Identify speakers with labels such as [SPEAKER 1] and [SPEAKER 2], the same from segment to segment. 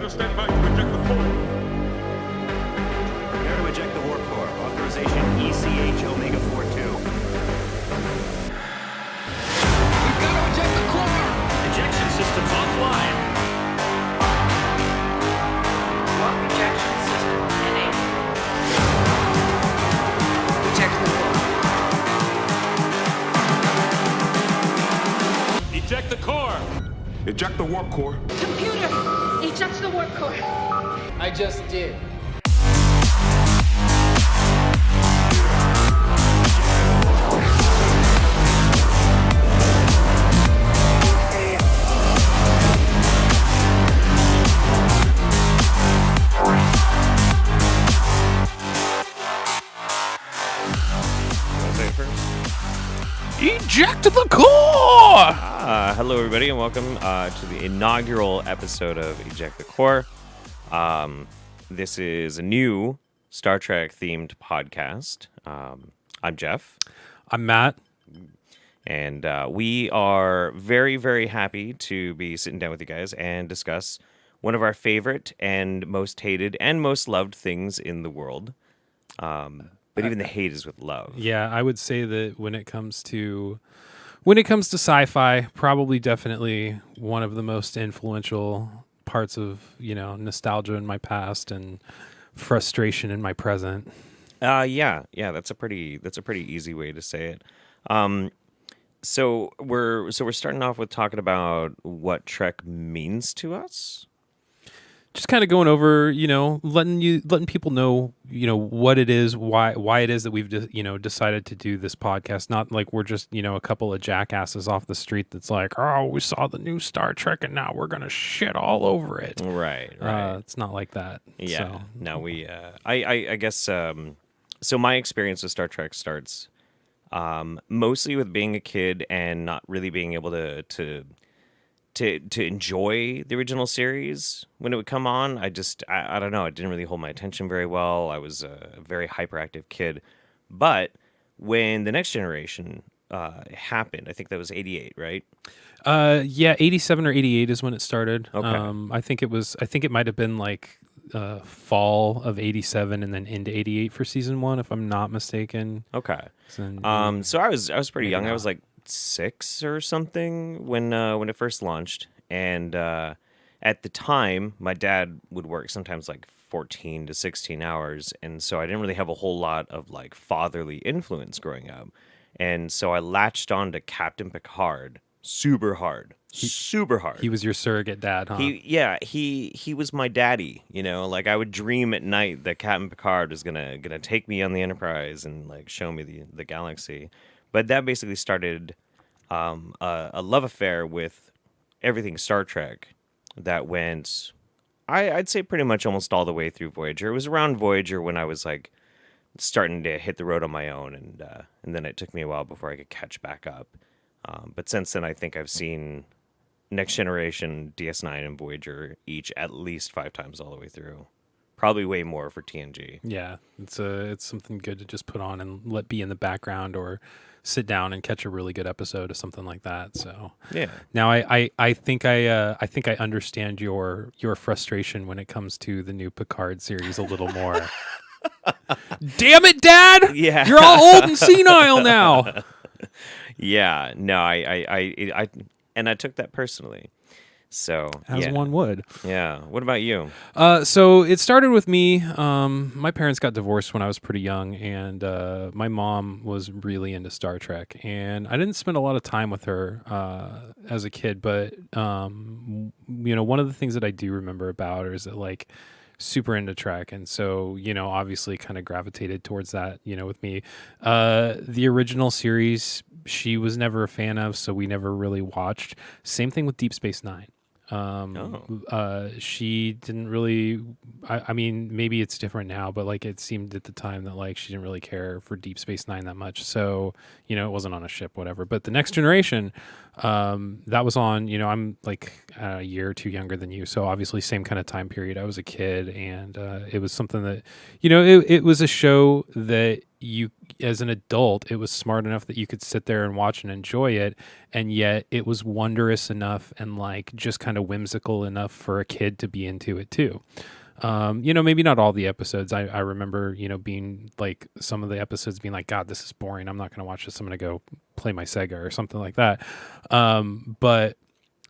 [SPEAKER 1] Prepare to stand by to eject the core.
[SPEAKER 2] Prepare to eject the warp core. Authorization ECH Omega 42.
[SPEAKER 3] We've got to eject the core!
[SPEAKER 2] Ejection systems offline.
[SPEAKER 4] Warp ejection system enabled.
[SPEAKER 3] Eject the core.
[SPEAKER 1] Eject the core. Eject the warp core.
[SPEAKER 5] Computer, eject the warp core.
[SPEAKER 3] I just did.
[SPEAKER 6] Eject the Core!
[SPEAKER 7] Hello, everybody, and welcome to the inaugural episode of Eject the Core. This is a new Star Trek-themed podcast. I'm Jeff.
[SPEAKER 6] I'm Matt.
[SPEAKER 7] And we are very, very happy to be sitting down with you guys and discuss one of our favorite and most hated and most loved things in the world. But even the hate is with love.
[SPEAKER 6] Yeah, I would say that when it comes to sci-fi, probably definitely one of the most influential parts of, nostalgia in my past and frustration in my present.
[SPEAKER 7] Yeah, that's a pretty easy way to say it. So we're starting off with talking about what Trek means to us.
[SPEAKER 6] Just kind of going over, letting people know, what it is, why it is that we've decided to do this podcast. Not like we're just, a couple of jackasses off the street that's like, oh, we saw the new Star Trek and now we're gonna shit all over it.
[SPEAKER 7] Right.
[SPEAKER 6] It's not like that.
[SPEAKER 7] Yeah.
[SPEAKER 6] So.
[SPEAKER 7] No, we. I guess. So my experience with Star Trek starts mostly with being a kid and not really being able to enjoy the original series when it would come on. I don't know. It didn't really hold my attention very well. I was a very hyperactive kid. But when the Next Generation happened, I think that was 88, right?
[SPEAKER 6] Yeah, 87 or 88 is when it started.
[SPEAKER 7] Okay.
[SPEAKER 6] I think it might have been like fall of 87 and then into 88 for season 1, if I'm not mistaken.
[SPEAKER 7] Okay.
[SPEAKER 6] So
[SPEAKER 7] I was pretty young.
[SPEAKER 6] not.
[SPEAKER 7] I was like 6 or something when it first launched, and at the time my dad would work sometimes like 14 to 16 hours, and so I didn't really have a whole lot of like fatherly influence growing up, and so I latched on to Captain Picard super hard.
[SPEAKER 6] He was your surrogate dad, huh?
[SPEAKER 7] He was my daddy, like I would dream at night that Captain Picard was gonna take me on the Enterprise and like show me the galaxy. But that basically started a love affair with everything Star Trek that went, I'd say pretty much almost all the way through Voyager. It was around Voyager when I was like starting to hit the road on my own, and then it took me a while before I could catch back up. But since then, I think I've seen Next Generation, DS9, and Voyager each at least 5 times all the way through. Probably way more for TNG.
[SPEAKER 6] Yeah, it's something good to just put on and let be in the background, or sit down and catch a really good episode of something like that. So
[SPEAKER 7] yeah.
[SPEAKER 6] Now I think I understand your frustration when it comes to the new Picard series a little more. Damn it, Dad!
[SPEAKER 7] Yeah,
[SPEAKER 6] you're all old and senile now.
[SPEAKER 7] Yeah, no, I took that personally. So
[SPEAKER 6] as one would.
[SPEAKER 7] Yeah. What about you?
[SPEAKER 6] So it started with me. My parents got divorced when I was pretty young, and my mom was really into Star Trek, and I didn't spend a lot of time with her as a kid. But one of the things that I do remember about her is that like super into Trek, and so obviously kind of gravitated towards that. With me, the original series she was never a fan of, so we never really watched. Same thing with Deep Space Nine. She didn't really. I mean, maybe it's different now, but like it seemed at the time that like she didn't really care for Deep Space Nine that much. So it wasn't on a ship, whatever. But the Next Generation, that was on. I'm like a year or two younger than you, so obviously same kind of time period. I was a kid, and it was something that it was a show that you, as an adult, it was smart enough that you could sit there and watch and enjoy it, and yet it was wondrous enough and like just kind of whimsical enough for a kid to be into it too. Maybe not all the episodes. I remember, being like some of the episodes being like, God, this is boring. I'm not going to watch this. I'm going to go play my Sega or something like that. But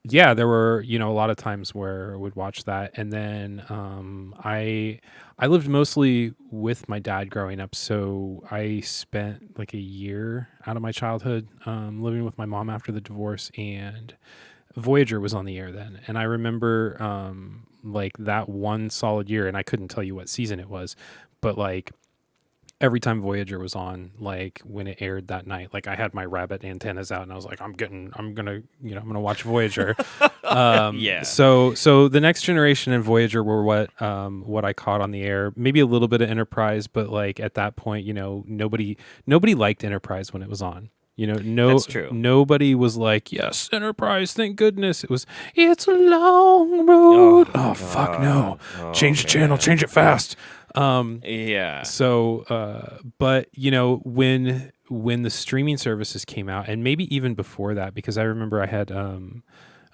[SPEAKER 6] yeah, there were, a lot of times where I would watch that. And then I lived mostly with my dad growing up. So I spent like a year out of my childhood living with my mom after the divorce, and Voyager was on the air then. And I remember like that one solid year, and I couldn't tell you what season it was, but like every time Voyager was on, like when it aired that night, like I had my rabbit antennas out and I was like, I'm gonna watch Voyager.
[SPEAKER 7] Yeah.
[SPEAKER 6] So the Next Generation and Voyager were what I caught on the air. Maybe a little bit of Enterprise, but like at that point, nobody liked Enterprise when it was on.
[SPEAKER 7] That's true.
[SPEAKER 6] Nobody was like, yes, Enterprise, thank goodness. It was, it's a long road. Oh fuck no. Change the channel, change it fast.
[SPEAKER 7] Yeah.
[SPEAKER 6] So, but when the streaming services came out, and maybe even before that, because I remember I had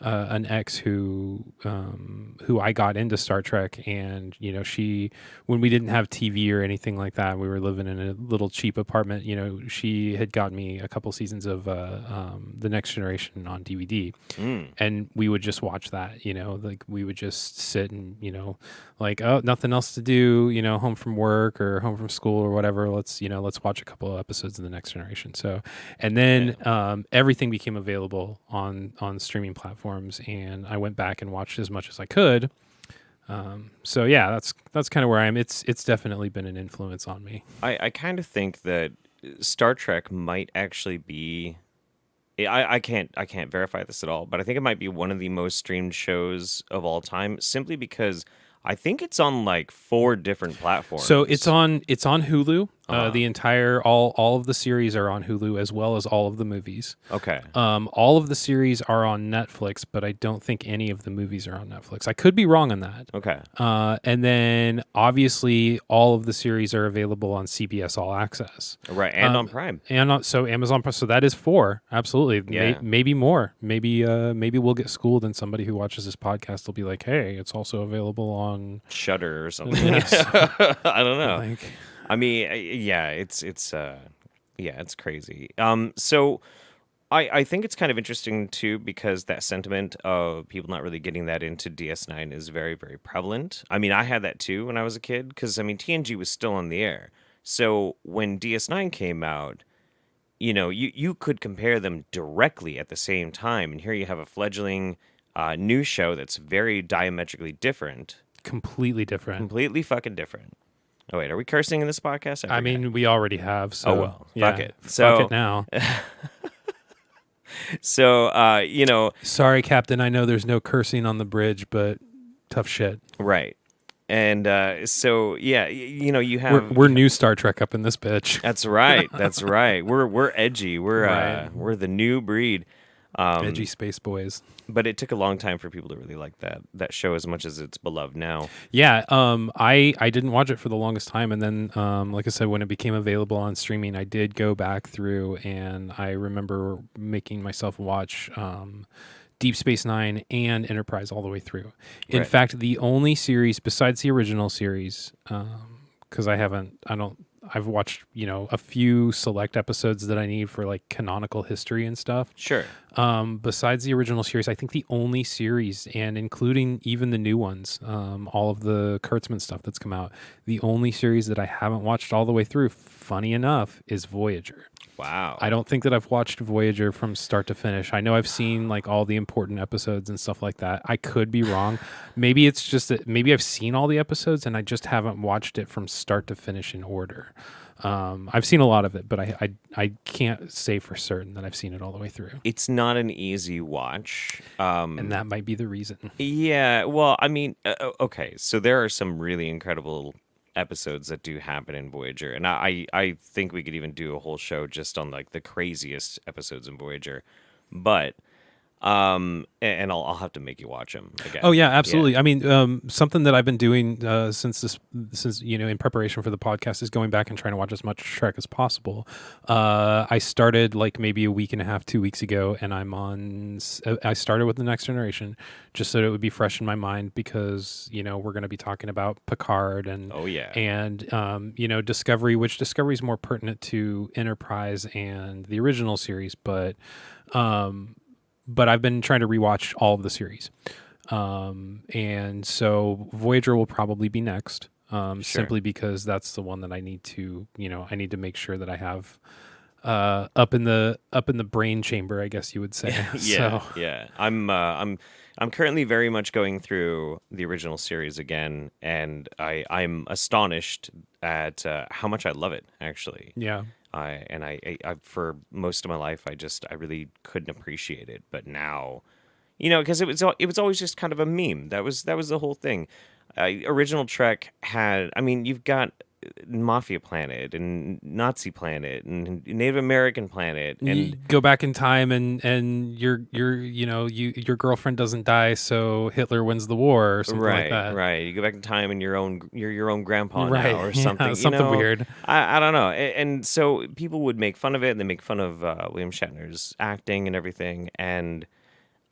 [SPEAKER 6] an ex who I got into Star Trek, and she, when we didn't have TV or anything like that, we were living in a little cheap apartment. She had got me a couple seasons of The Next Generation on DVD, and we would just watch that. Like we would just sit and like, oh, nothing else to do. Home from work or home from school or whatever. Let's watch a couple of episodes of The Next Generation. So, and then everything became available on streaming platforms. And I went back and watched as much as I could. So yeah, that's kind of where I am. It's definitely been an influence on me.
[SPEAKER 7] I kind of think that Star Trek might actually be. I can't verify this at all, but I think it might be one of the most streamed shows of all time, simply because I think it's on like 4 different platforms.
[SPEAKER 6] So it's on Hulu. The entire all of the series are on Hulu, as well as all of the movies.
[SPEAKER 7] Okay.
[SPEAKER 6] All of the series are on Netflix, but I don't think any of the movies are on Netflix. I could be wrong on that.
[SPEAKER 7] Okay.
[SPEAKER 6] And then obviously all of the series are available on CBS All Access.
[SPEAKER 7] Right, and on Prime.
[SPEAKER 6] So Amazon Prime. So that is 4. Absolutely.
[SPEAKER 7] Yeah.
[SPEAKER 6] Maybe more. Maybe we'll get schooled, and somebody who watches this podcast will be like, "Hey, it's also available on
[SPEAKER 7] Shudder or something."
[SPEAKER 6] Yes.
[SPEAKER 7] I don't know.
[SPEAKER 6] Like,
[SPEAKER 7] I mean, yeah, it's crazy. So I think it's kind of interesting too, because that sentiment of people not really getting that into DS9 is very, very prevalent. I mean, I had that too when I was a kid, because I mean, TNG was still on the air. So when DS9 came out, you could compare them directly at the same time, and here you have a fledgling new show that's very diametrically different.
[SPEAKER 6] completely different.
[SPEAKER 7] Completely fucking different. Oh, wait, are we cursing in this podcast?
[SPEAKER 6] I mean, we already have. So,
[SPEAKER 7] oh, well,
[SPEAKER 6] yeah,
[SPEAKER 7] fuck it.
[SPEAKER 6] Fuck it now.
[SPEAKER 7] So,
[SPEAKER 6] Sorry, Captain. I know there's no cursing on the bridge, but tough shit.
[SPEAKER 7] right. And so, yeah, you have...
[SPEAKER 6] We're new Star Trek up in this bitch.
[SPEAKER 7] That's right. That's right. We're edgy. We're the new breed.
[SPEAKER 6] Edgy space boys.
[SPEAKER 7] But it took a long time for people to really like that show as much as it's beloved now.
[SPEAKER 6] Yeah, I didn't watch it for the longest time, and then, like I said, when it became available on streaming, I did go back through, and I remember making myself watch Deep Space Nine and Enterprise all the way through. In fact, the only series besides the original series, because I've watched, a few select episodes that I need for like canonical history and stuff.
[SPEAKER 7] Sure.
[SPEAKER 6] Besides the original series, I think the only series, and including even the new ones, all of the Kurtzman stuff that's come out, the only series that I haven't watched all the way through, funny enough, is Voyager.
[SPEAKER 7] Wow.
[SPEAKER 6] I don't think that I've watched Voyager from start to finish. I know I've seen like all the important episodes and stuff like that. I could be wrong. Maybe it's just that maybe I've seen all the episodes and I just haven't watched it from start to finish in order. I've seen a lot of it, but I can't say for certain that I've seen it all the way through.
[SPEAKER 7] It's not an easy watch.
[SPEAKER 6] And that might be the reason.
[SPEAKER 7] Yeah. Well, I mean, okay. So there are some really incredible episodes that do happen in Voyager, and I think we could even do a whole show just on like the craziest episodes in Voyager. But And I'll have to make you watch them again.
[SPEAKER 6] Oh yeah, absolutely. I mean, something that I've been doing since in preparation for the podcast is going back and trying to watch as much Trek as possible. I started like maybe a week and a half, 2 weeks ago, and I started with the Next Generation just so that it would be fresh in my mind because we're going to be talking about Picard and Discovery, which Discovery is more pertinent to Enterprise and the original series, but I've been trying to rewatch all of the series. And so Voyager will probably be next, simply because that's the one that I need to, I need to make sure that I have up in the brain chamber, I guess you would say.
[SPEAKER 7] Yeah. I'm currently very much going through the original series again, and I'm astonished at how much I love it, actually.
[SPEAKER 6] Yeah.
[SPEAKER 7] I for most of my life, I really couldn't appreciate it, but now, because it was always just kind of a meme. That was the whole thing. Original Trek had, you've got Mafia Planet and Nazi Planet and Native American Planet, and
[SPEAKER 6] you go back in time and your girlfriend doesn't die, so Hitler wins the war or something like that.
[SPEAKER 7] Right. You go back in time and you're your own grandpa
[SPEAKER 6] Right.
[SPEAKER 7] now or something.
[SPEAKER 6] Something weird.
[SPEAKER 7] I don't know. And so people would make fun of it, and they make fun of William Shatner's acting and everything. And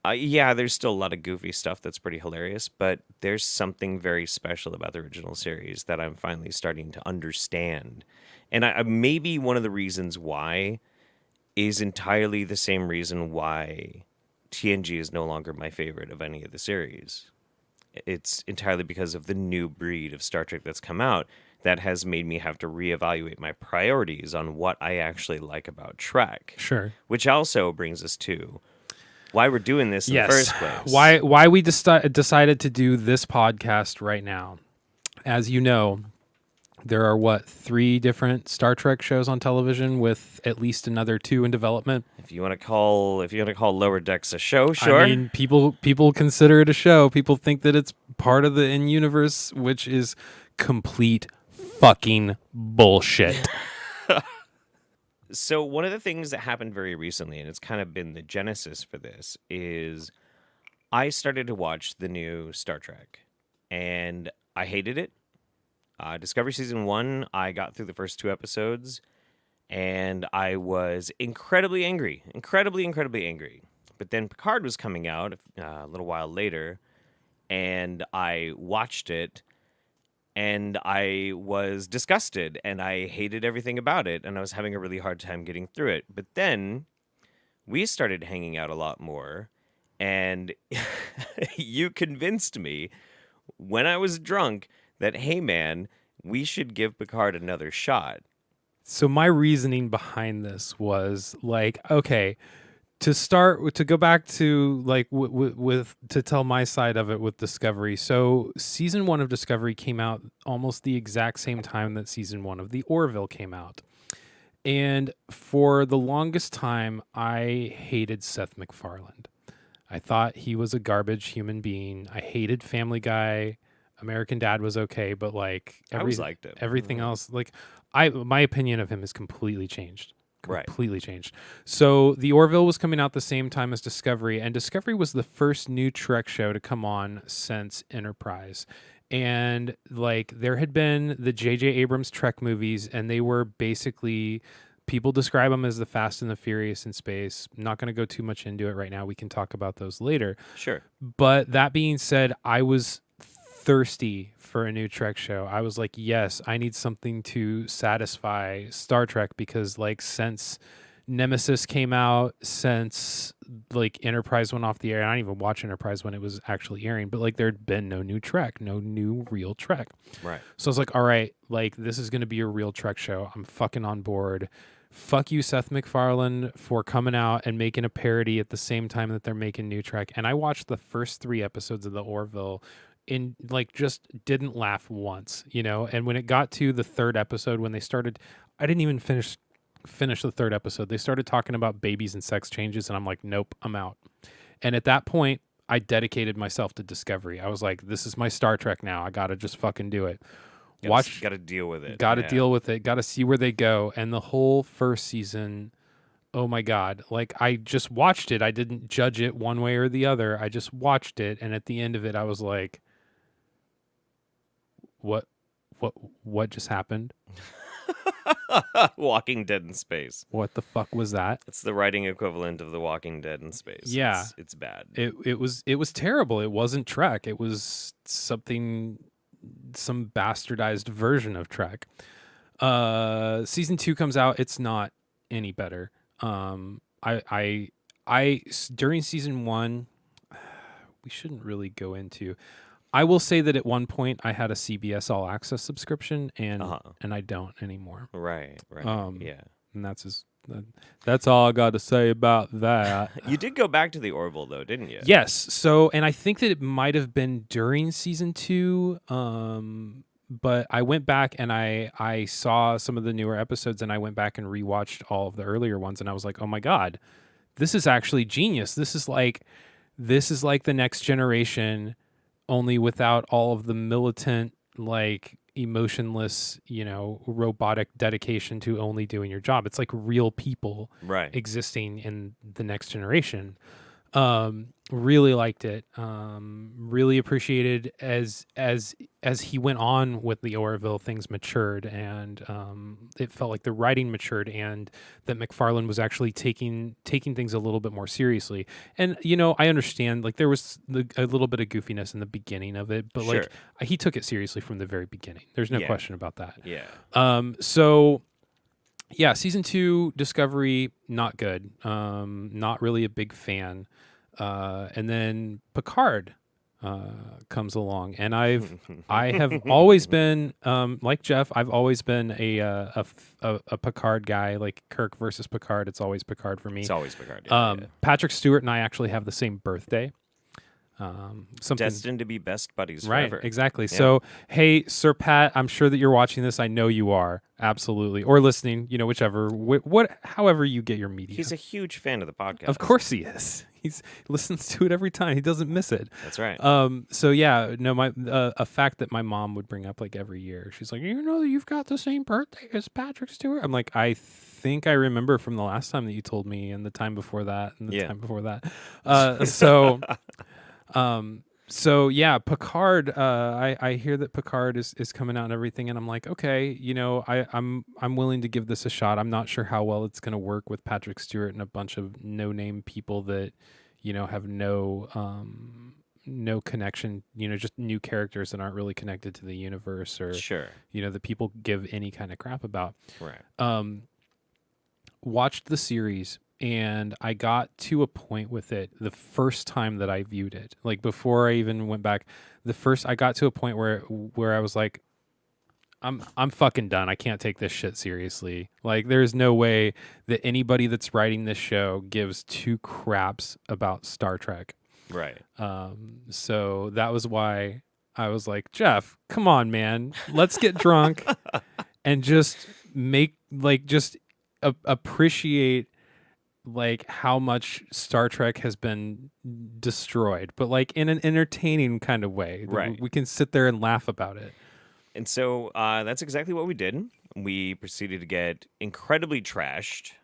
[SPEAKER 7] there's still a lot of goofy stuff that's pretty hilarious, but there's something very special about the original series that I'm finally starting to understand. And maybe one of the reasons why is entirely the same reason why TNG is no longer my favorite of any of the series. It's entirely because of the new breed of Star Trek that's come out that has made me have to reevaluate my priorities on what I actually like about Trek.
[SPEAKER 6] Sure.
[SPEAKER 7] Which also brings us to why we're doing this in the first place.
[SPEAKER 6] Why we decided to do this podcast right now. As you know, there are 3 different Star Trek shows on television with at least another 2 in development.
[SPEAKER 7] If you want to call Lower Decks a show, sure.
[SPEAKER 6] I mean, people consider it a show. People think that it's part of the in-universe, which is complete fucking bullshit.
[SPEAKER 7] So one of the things that happened very recently, and it's kind of been the genesis for this, is I started to watch the new Star Trek, and I hated it. Discovery Season 1, I got through the first 2 episodes, and I was incredibly angry. Incredibly angry. But then Picard was coming out a little while later, and I watched it, and I was disgusted, and I hated everything about it, and I was having a really hard time getting through it. But then we started hanging out a lot more, and you convinced me when I was drunk that, hey, man, we should give Picard another shot.
[SPEAKER 6] So my reasoning behind this was like, okay, to go back to like to tell my side of it with Discovery. So season 1 of Discovery came out almost the exact same time that season 1 of the Orville came out. And for the longest time, I hated Seth MacFarlane. I thought he was a garbage human being. I hated Family Guy. American Dad was okay, but like
[SPEAKER 7] I always liked him.
[SPEAKER 6] Everything else, like my opinion of him has completely changed.
[SPEAKER 7] Right.
[SPEAKER 6] Completely changed. So the Orville was coming out the same time as Discovery, and Discovery was the first new Trek show to come on since Enterprise. And like there had been the JJ Abrams Trek movies, and they were basically, people describe them as the Fast and the Furious in space. I'm not going to go too much into it right now. We can talk about those later.
[SPEAKER 7] Sure.
[SPEAKER 6] But that being said, I was thirsty for a new Trek show. I was like, yes, I need something to satisfy Star Trek, because like since Nemesis came out, since like Enterprise went off the air, I didn't even watch Enterprise when it was actually airing, but like there'd been no new Trek, no new real Trek.
[SPEAKER 7] Right.
[SPEAKER 6] So I was like, all right, like this is going to be a real Trek show. I'm fucking on board. Fuck you, Seth MacFarlane, for coming out and making a parody at the same time that they're making new Trek. And I watched the first 3 episodes of the Orville in like just didn't laugh once, and when it got to the 3rd episode, when they started, I didn't even finish the 3rd episode. They started talking about babies and sex changes, and I'm like, nope, I'm out. And at that point, I dedicated myself to Discovery. I was like, this is my Star Trek now. I gotta just fucking do it.
[SPEAKER 7] Gotta deal with it.
[SPEAKER 6] Deal with it. Gotta see where they go. And the whole first season oh my God, like I just watched it. I didn't judge it one way or the other. I just watched it. And at the end of it, I was like, what, what just happened?
[SPEAKER 7] Walking Dead in space.
[SPEAKER 6] What the fuck was that?
[SPEAKER 7] It's the writing equivalent of The Walking Dead in space.
[SPEAKER 6] Yeah.
[SPEAKER 7] It's bad.
[SPEAKER 6] It was terrible. It wasn't Trek. It was some bastardized version of Trek. Season 2 comes out. It's not any better. I during season 1, we shouldn't really go into. I will say that at one point I had a CBS All Access subscription, and I don't anymore.
[SPEAKER 7] Right. Yeah.
[SPEAKER 6] And that's all I got to say about that.
[SPEAKER 7] You did go back to the Orville, though, didn't you?
[SPEAKER 6] Yes. So, and I think that it might have been during season 2. But I went back and I saw some of the newer episodes, and I went back and rewatched all of the earlier ones, and I was like, oh my God, this is actually genius. This is like the Next Generation, only without all of the militant, like emotionless, robotic dedication to only doing your job. It's like real people existing in the Next Generation. Really liked it. Really appreciated as he went on with the Orville, things matured, and it felt like the writing matured, and that McFarlane was actually taking things a little bit more seriously. And I understand, like, there was a little bit of goofiness in the beginning of it, but like he took it seriously from the very beginning. There's no question about that.
[SPEAKER 7] Yeah.
[SPEAKER 6] So yeah, season 2, Discovery, not good. Not really a big fan. And then Picard comes along, and I have always been like Jeff. I've always been a Picard guy. Like Kirk versus Picard, it's always Picard for me.
[SPEAKER 7] It's always Picard. Yeah.
[SPEAKER 6] Patrick Stewart and I actually have the same birthday.
[SPEAKER 7] Destined to be best buddies
[SPEAKER 6] right,
[SPEAKER 7] forever.
[SPEAKER 6] Exactly.
[SPEAKER 7] Yeah.
[SPEAKER 6] So, hey, Sir Pat, I'm sure that you're watching this. I know you are, absolutely, or listening. Whichever, however you get your media.
[SPEAKER 7] He's a huge fan of the podcast.
[SPEAKER 6] Of course he is. He listens to it every time. He doesn't miss it.
[SPEAKER 7] That's right.
[SPEAKER 6] So yeah, no, a fact that my mom would bring up like every year. She's like, you know that you've got the same birthday as Patrick Stewart. I'm like, I think I remember from the last time that you told me, and the time before that, and the time before that. So yeah, Picard. I hear that Picard is coming out and everything, and I'm like, okay, I'm willing to give this a shot. I'm not sure how well it's going to work with Patrick Stewart and a bunch of no-name people that have no connection. Just new characters that aren't really connected to the universe, or that people give any kind of crap about.
[SPEAKER 7] Right.
[SPEAKER 6] Watched the series. And I got to a point with it the first time that I viewed it. Like before I even went back, I got to a point where I was like, I'm fucking done. I can't take this shit seriously. Like there's no way that anybody that's writing this show gives two craps about Star Trek.
[SPEAKER 7] Right.
[SPEAKER 6] So that was why I was like, Jeff, come on, man. Let's get drunk and just appreciate like how much Star Trek has been destroyed, but like in an entertaining kind of way.
[SPEAKER 7] Right.
[SPEAKER 6] We can sit there and laugh about it.
[SPEAKER 7] And so that's exactly what we did. We proceeded to get incredibly trashed.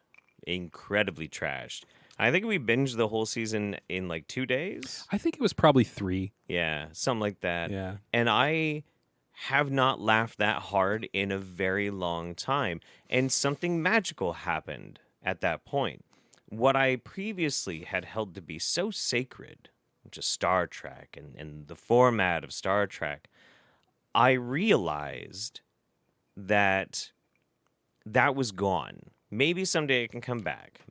[SPEAKER 7] I think we binged the whole season in like 2 days.
[SPEAKER 6] I think it was probably 3.
[SPEAKER 7] Yeah, something like that.
[SPEAKER 6] Yeah.
[SPEAKER 7] And I have not laughed that hard in a very long time. And something magical happened at that point. What I previously had held to be so sacred, which is Star Trek and the format of Star Trek, I realized that was gone. Maybe someday it can come back.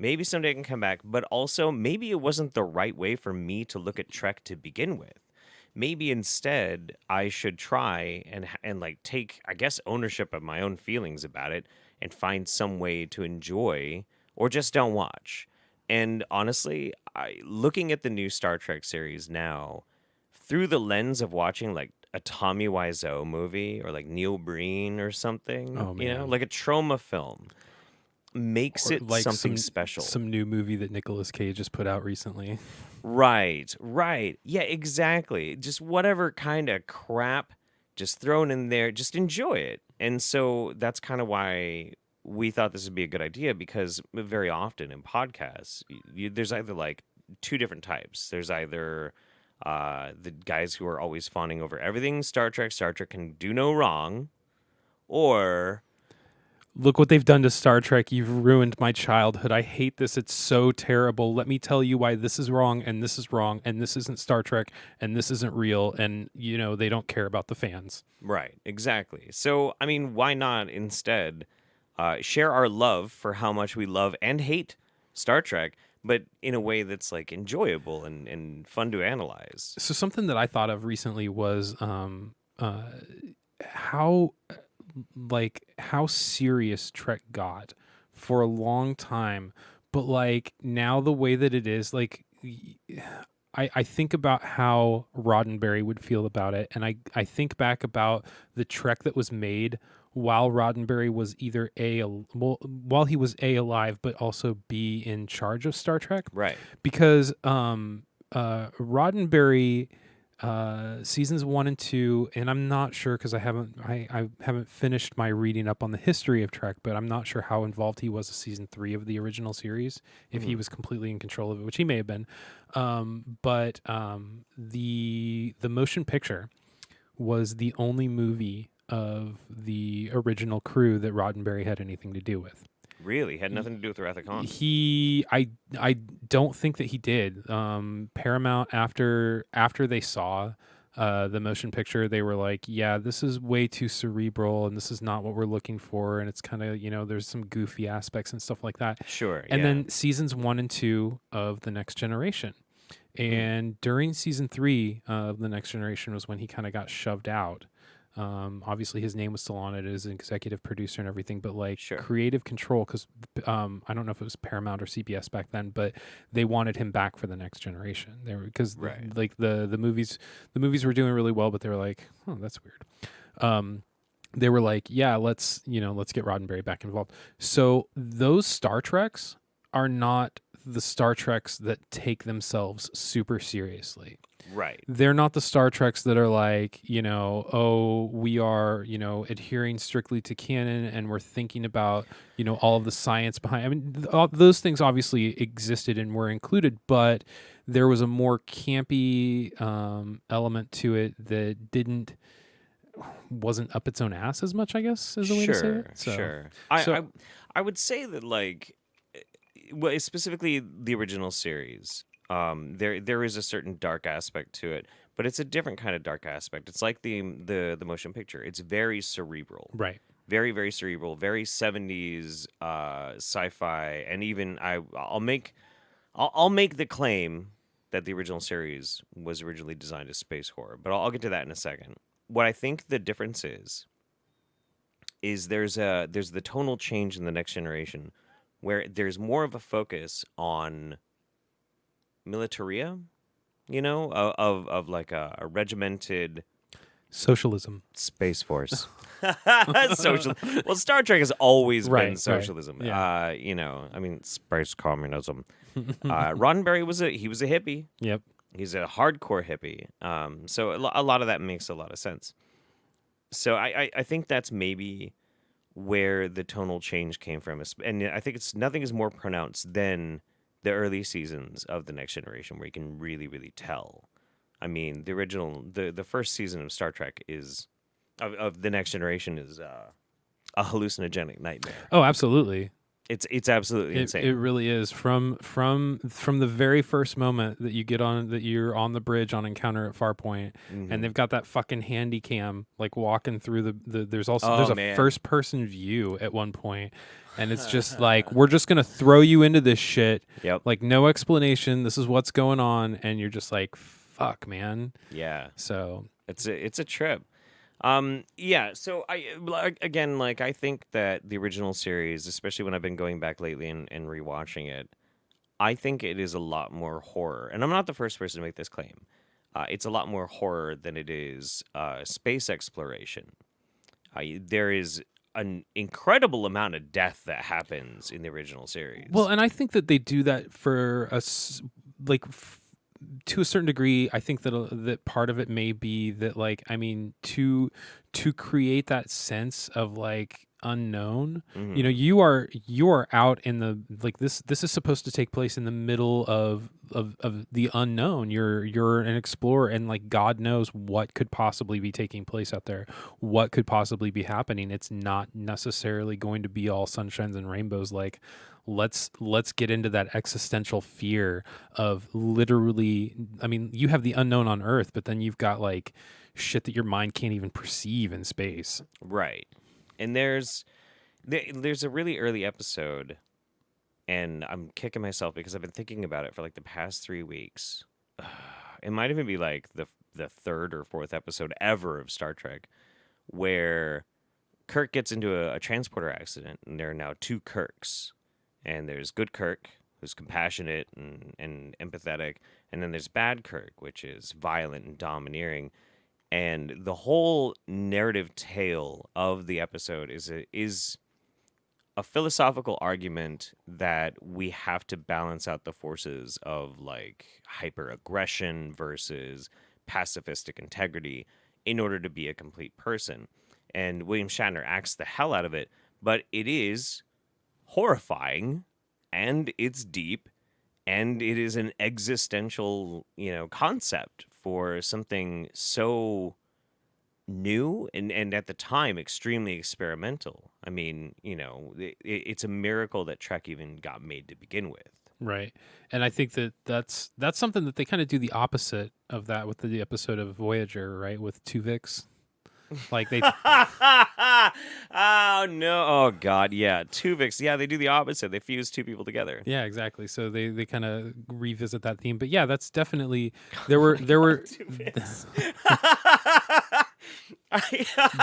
[SPEAKER 7] But also maybe it wasn't the right way for me to look at Trek to begin with. Maybe instead I should try and like take, I guess, ownership of my own feelings about it and find some way to enjoy or just don't watch. And honestly, looking at the new Star Trek series now, through the lens of watching like a Tommy Wiseau movie or like Neil Breen or something, like a trauma film, makes it like something special.
[SPEAKER 6] Some new movie that Nicolas Cage just put out recently.
[SPEAKER 7] Right. Yeah, exactly. Just whatever kind of crap just thrown in there, just enjoy it. And so that's kind of why we thought this would be a good idea because very often in podcasts, there's either like two different types. There's either the guys who are always fawning over everything Star Trek can do no wrong, or
[SPEAKER 6] Look what they've done to Star Trek. You've ruined my childhood. I hate this. It's so terrible. Let me tell you why this is wrong and this is wrong and this isn't Star Trek and this isn't real, and they don't care about the fans.
[SPEAKER 7] right, exactly. So I mean, why not instead share our love for how much we love and hate Star Trek, but in a way that's like enjoyable and fun to analyze.
[SPEAKER 6] So something that I thought of recently was how serious Trek got for a long time, but like now the way that it is, like I think about how Roddenberry would feel about it, and I think back about the Trek that was made while Roddenberry was either while he was alive, but also B in charge of Star Trek,
[SPEAKER 7] Right.
[SPEAKER 6] because Roddenberry seasons 1 and 2, and I'm not sure because I haven't finished my reading up on the history of Trek, but I'm not sure how involved he was in season 3 of the original series, if he was completely in control of it, which he may have been. But the motion picture was the only movie of the original crew that Roddenberry had anything to do with.
[SPEAKER 7] Really? Had nothing to do with Wrath of Khan?
[SPEAKER 6] I don't think that he did. Paramount, after they saw the motion picture, they were like, yeah, this is way too cerebral and this is not what we're looking for, and it's kind of, there's some goofy aspects and stuff like that.
[SPEAKER 7] Sure.
[SPEAKER 6] And
[SPEAKER 7] yeah.
[SPEAKER 6] then seasons 1 and 2 of The Next Generation. And during season 3 of The Next Generation was when he kind of got shoved out. Obviously his name was still on it as an executive producer and everything, but like creative control, because I don't know if it was Paramount or CBS back then, but they wanted him back for The Next Generation. They were, because like the movies were doing really well, but they were like, oh, that's weird. They were like, yeah, let's get Roddenberry back involved. So those Star Treks are not the Star Treks that take themselves super seriously.
[SPEAKER 7] Right.
[SPEAKER 6] They're not the Star Treks that are like, oh, we are, adhering strictly to canon and we're thinking about, all of the science behind. I mean, those things obviously existed and were included, but there was a more campy element to it that wasn't up its own ass as much, I guess, is the way to say it. So,
[SPEAKER 7] Sure. I would say that, like, well, specifically the original series, there is a certain dark aspect to it, but it's a different kind of dark aspect. It's like the motion picture. It's very cerebral,
[SPEAKER 6] right?
[SPEAKER 7] Very, very cerebral, very 70s sci-fi, and even I'll make the claim that the original series was originally designed as space horror, but I'll get to that in a second. What I think the difference is there's the tonal change in The Next Generation, where there's more of a focus on militaria, of like a regimented
[SPEAKER 6] socialism,
[SPEAKER 7] space force. Social. Well, Star Trek has always been socialism.
[SPEAKER 6] Right. Yeah.
[SPEAKER 7] I mean, space communism. Roddenberry was a hippie.
[SPEAKER 6] Yep.
[SPEAKER 7] He's a hardcore hippie. So a lot of that makes a lot of sense. So I think that's maybe where the tonal change came from. And I think nothing is more pronounced than the early seasons of The Next Generation, where you can really, really tell. I mean, the first season of Star Trek of The Next Generation is a hallucinogenic nightmare.
[SPEAKER 6] Oh, absolutely.
[SPEAKER 7] It's absolutely insane.
[SPEAKER 6] It really is. From the very first moment that you're on the bridge on Encounter at Farpoint, and they've got that fucking handy cam like walking through there's a first person view at one point, and it's just like, we're just gonna throw you into this shit.
[SPEAKER 7] Yep.
[SPEAKER 6] Like, no explanation. This is what's going on, and you're just like, fuck, man.
[SPEAKER 7] Yeah.
[SPEAKER 6] So
[SPEAKER 7] it's a trip. Yeah, so I think that the original series, especially when I've been going back lately and rewatching it, I think it is a lot more horror. And I'm not the first person to make this claim. It's a lot more horror than it is space exploration. There is an incredible amount of death that happens in the original series.
[SPEAKER 6] Well, and I think that they do that for us, like, to a certain degree. I think that part of it may be that, like, I mean, to create that sense of like unknown.
[SPEAKER 7] Mhm.
[SPEAKER 6] You know, you are out in the like this is supposed to take place in the middle of the unknown. You're an explorer, and like God knows what could possibly be taking place out there, what could possibly be happening. It's not necessarily going to be all sunshines and rainbows. Like let's get into that existential fear of literally, I mean, you have the unknown on Earth, but then you've got like shit that your mind can't even perceive in space.
[SPEAKER 7] Right. And there's a really early episode, and I'm kicking myself because I've been thinking about it for like the past 3 weeks. It might even be like the third or fourth episode ever of Star Trek, where Kirk gets into a transporter accident, and there are now two Kirks. And there's good Kirk, who's compassionate and empathetic, and then there's bad Kirk, which is violent and domineering. And the whole narrative tale of the episode is a philosophical argument that we have to balance out the forces of like hyper-aggression versus pacifistic integrity in order to be a complete person. And William Shatner acts the hell out of it, but it is horrifying, and it's deep, and it is an existential, concept for something so new and at the time extremely experimental. I mean, it's a miracle that Trek even got made to begin with.
[SPEAKER 6] Right. And I think that's something that they kind of do the opposite of that with the episode of Voyager, right? With Tuvix. Like they
[SPEAKER 7] oh no, oh god, yeah, Tuvix, yeah, they do the opposite. They fuse two people together.
[SPEAKER 6] Yeah, exactly. So they kind of revisit that theme. But yeah, that's definitely there were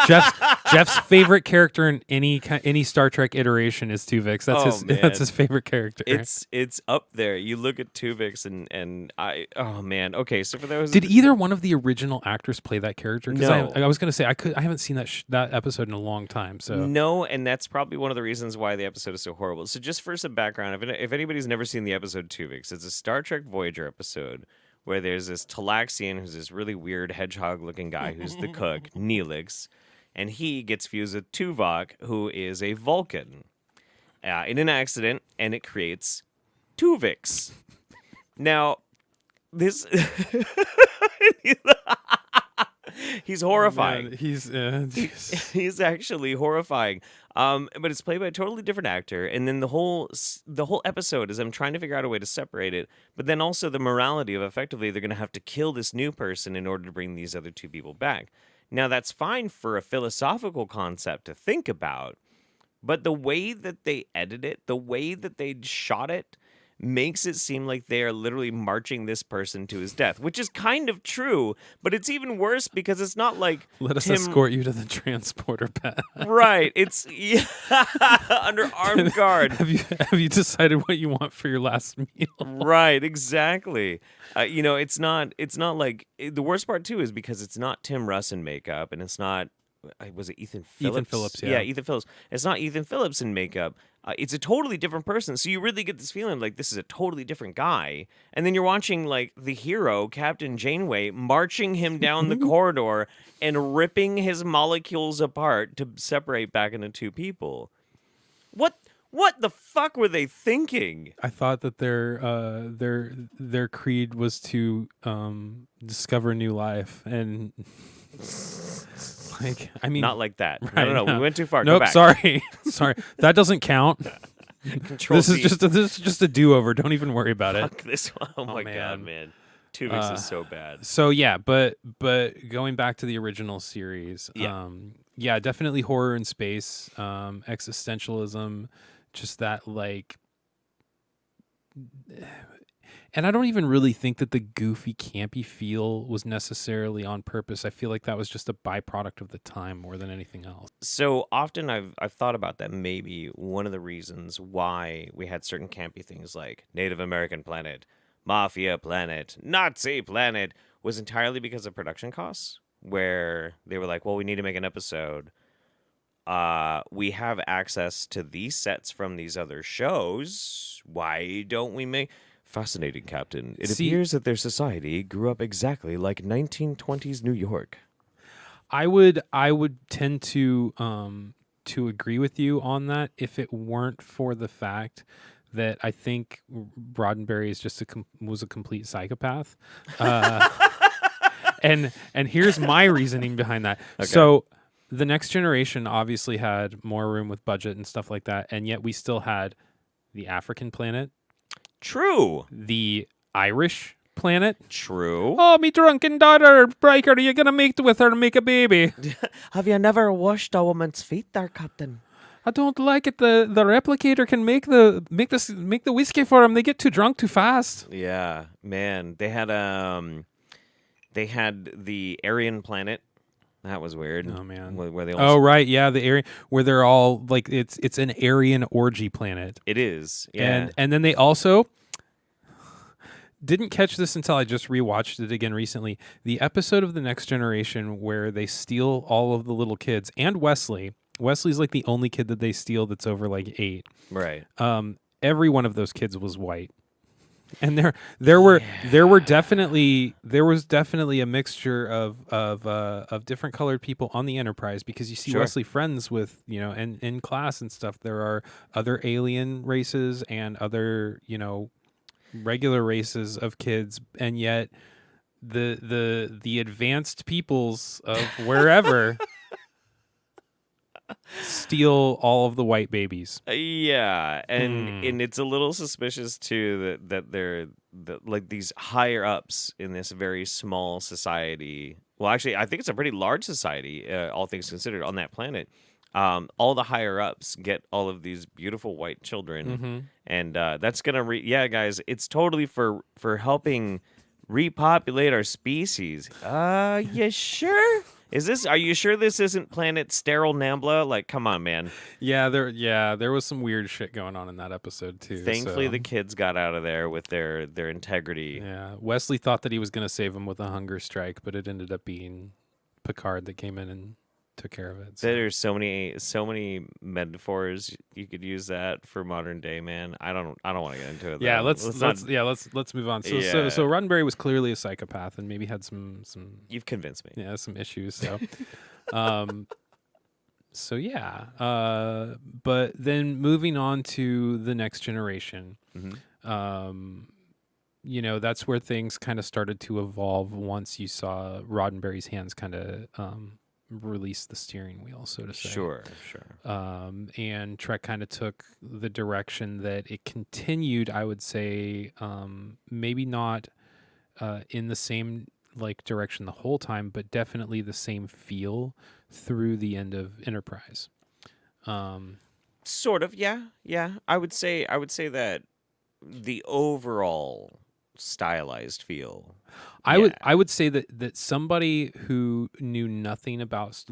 [SPEAKER 6] Jeff's favorite character in any Star Trek iteration is Tuvix. That's his favorite character.
[SPEAKER 7] It's up there. You look at Tuvix and oh man. Okay, so for those,
[SPEAKER 6] did either one of the original actors play that character? Because
[SPEAKER 7] No.
[SPEAKER 6] I was going to say I haven't seen that episode in a long time. So
[SPEAKER 7] no, and that's probably one of the reasons why the episode is so horrible. So just for some background, if anybody's never seen the episode Tuvix, it's a Star Trek Voyager episode where there's this Talaxian who's this really weird hedgehog-looking guy who's the cook, Neelix, and he gets fused with Tuvok, who is a Vulcan, in an accident, and it creates Tuvix. Now, this... He's horrifying.
[SPEAKER 6] Man,
[SPEAKER 7] He's actually horrifying. But it's played by a totally different actor, and then the whole episode is I'm trying to figure out a way to separate it, but then also the morality of effectively they're going to have to kill this new person in order to bring these other two people back. Now that's fine for a philosophical concept to think about, but the way that they edit it, the way that they shot it, makes it seem like they are literally marching this person to his death, which is kind of true, but it's even worse because it's not like
[SPEAKER 6] let us
[SPEAKER 7] Tim...
[SPEAKER 6] escort you to the transporter pad.
[SPEAKER 7] Right. It's under armed guard.
[SPEAKER 6] Have you decided what you want for your last meal?
[SPEAKER 7] Right, exactly. It's not like the worst part too is because it's not Tim Russ in makeup, and it's not was it Ethan Phillips?
[SPEAKER 6] Ethan Phillips, yeah.
[SPEAKER 7] Yeah, Ethan Phillips. It's not Ethan Phillips in makeup. It's a totally different person. So you really get this feeling like this is a totally different guy. And then you're watching like the hero, Captain Janeway, marching him down the corridor and ripping his molecules apart to separate back into two people. What the fuck were they thinking?
[SPEAKER 6] I thought that their creed was to discover new life, and like, I mean,
[SPEAKER 7] not like that.
[SPEAKER 6] Right,
[SPEAKER 7] No. We went too far.
[SPEAKER 6] Nope,
[SPEAKER 7] Go back.
[SPEAKER 6] sorry, that doesn't count.
[SPEAKER 7] Control
[SPEAKER 6] This is
[SPEAKER 7] C.
[SPEAKER 6] just a do-over. Don't even worry about it.
[SPEAKER 7] Fuck this one. Oh my
[SPEAKER 6] man.
[SPEAKER 7] god, man. Tuvix is so bad.
[SPEAKER 6] So yeah, but going back to the original series,
[SPEAKER 7] Yeah.
[SPEAKER 6] Definitely horror in space, existentialism, just that like. And I don't even really think that the goofy, campy feel was necessarily on purpose. I feel like that was just a byproduct of the time more than anything else.
[SPEAKER 7] So often I've thought about that. Maybe one of the reasons why we had certain campy things like Native American planet, Mafia planet, Nazi planet was entirely because of production costs, where they were like, well, we need to make an episode. We have access to these sets from these other shows. Why don't we make... Fascinating, Captain. It appears that their society grew up exactly like 1920s New York.
[SPEAKER 6] I would tend to to agree with you on that if it weren't for the fact that I think Roddenberry is just was a complete psychopath. And here's my reasoning behind that.
[SPEAKER 7] Okay.
[SPEAKER 6] So the Next Generation obviously had more room with budget and stuff like that, and yet we still had the African planet,
[SPEAKER 7] True.
[SPEAKER 6] the Irish planet.
[SPEAKER 7] True.
[SPEAKER 6] Oh, me drunken daughter, Riker, are you gonna make with her to make a baby?
[SPEAKER 7] Have you never washed a woman's feet there, Captain?
[SPEAKER 6] I don't like it. The replicator can make the whiskey for them. They get too drunk too fast.
[SPEAKER 7] Yeah, man. They had the Aryan planet. That was weird.
[SPEAKER 6] Oh man.
[SPEAKER 7] Where they
[SPEAKER 6] Oh right, yeah, the Aryan where they're all like it's an Aryan orgy planet.
[SPEAKER 7] It is. Yeah.
[SPEAKER 6] And then they also didn't catch this until I just rewatched it again recently. The episode of The Next Generation where they steal all of the little kids and Wesley. Wesley's like the only kid that they steal that's over like 8.
[SPEAKER 7] Right.
[SPEAKER 6] Every one of those kids was white. And there was definitely a mixture of different colored people on the Enterprise, because you see
[SPEAKER 7] Sure.
[SPEAKER 6] Wesley friends with, and in class and stuff there are other alien races and other, regular races of kids, and yet the advanced peoples of wherever steal all of the white babies.
[SPEAKER 7] Yeah, and it's a little suspicious too that they're like these higher ups in this very small society. Well, actually, I think it's a pretty large society, all things considered, on that planet. All the higher ups get all of these beautiful white children, and that's gonna yeah, guys, it's totally for helping repopulate our species. You sure? Are you sure this isn't planet Sterile Nambla? Like, come on, man.
[SPEAKER 6] Yeah, there was some weird shit going on in that episode too.
[SPEAKER 7] Thankfully,
[SPEAKER 6] so.
[SPEAKER 7] the kids got out of there with their integrity.
[SPEAKER 6] Yeah, Wesley thought that he was going to save him with a hunger strike, but it ended up being Picard that came in and took care of it. So.
[SPEAKER 7] There's so many metaphors you could use that for modern day, man. I don't want to get into it.
[SPEAKER 6] Yeah,
[SPEAKER 7] though.
[SPEAKER 6] let's move on. So Roddenberry was clearly a psychopath and maybe had some
[SPEAKER 7] You've convinced me.
[SPEAKER 6] Yeah, some issues. So, but then moving on to the Next Generation, that's where things kind of started to evolve once you saw Roddenberry's hands kind of release the steering wheel, so to say.
[SPEAKER 7] Sure.
[SPEAKER 6] And Trek kind of took the direction that it continued, I would say, maybe not in the same direction the whole time, but definitely the same feel through the end of Enterprise.
[SPEAKER 7] Sort of, yeah. I would say that the overall stylized feel.
[SPEAKER 6] I would say that somebody who knew nothing about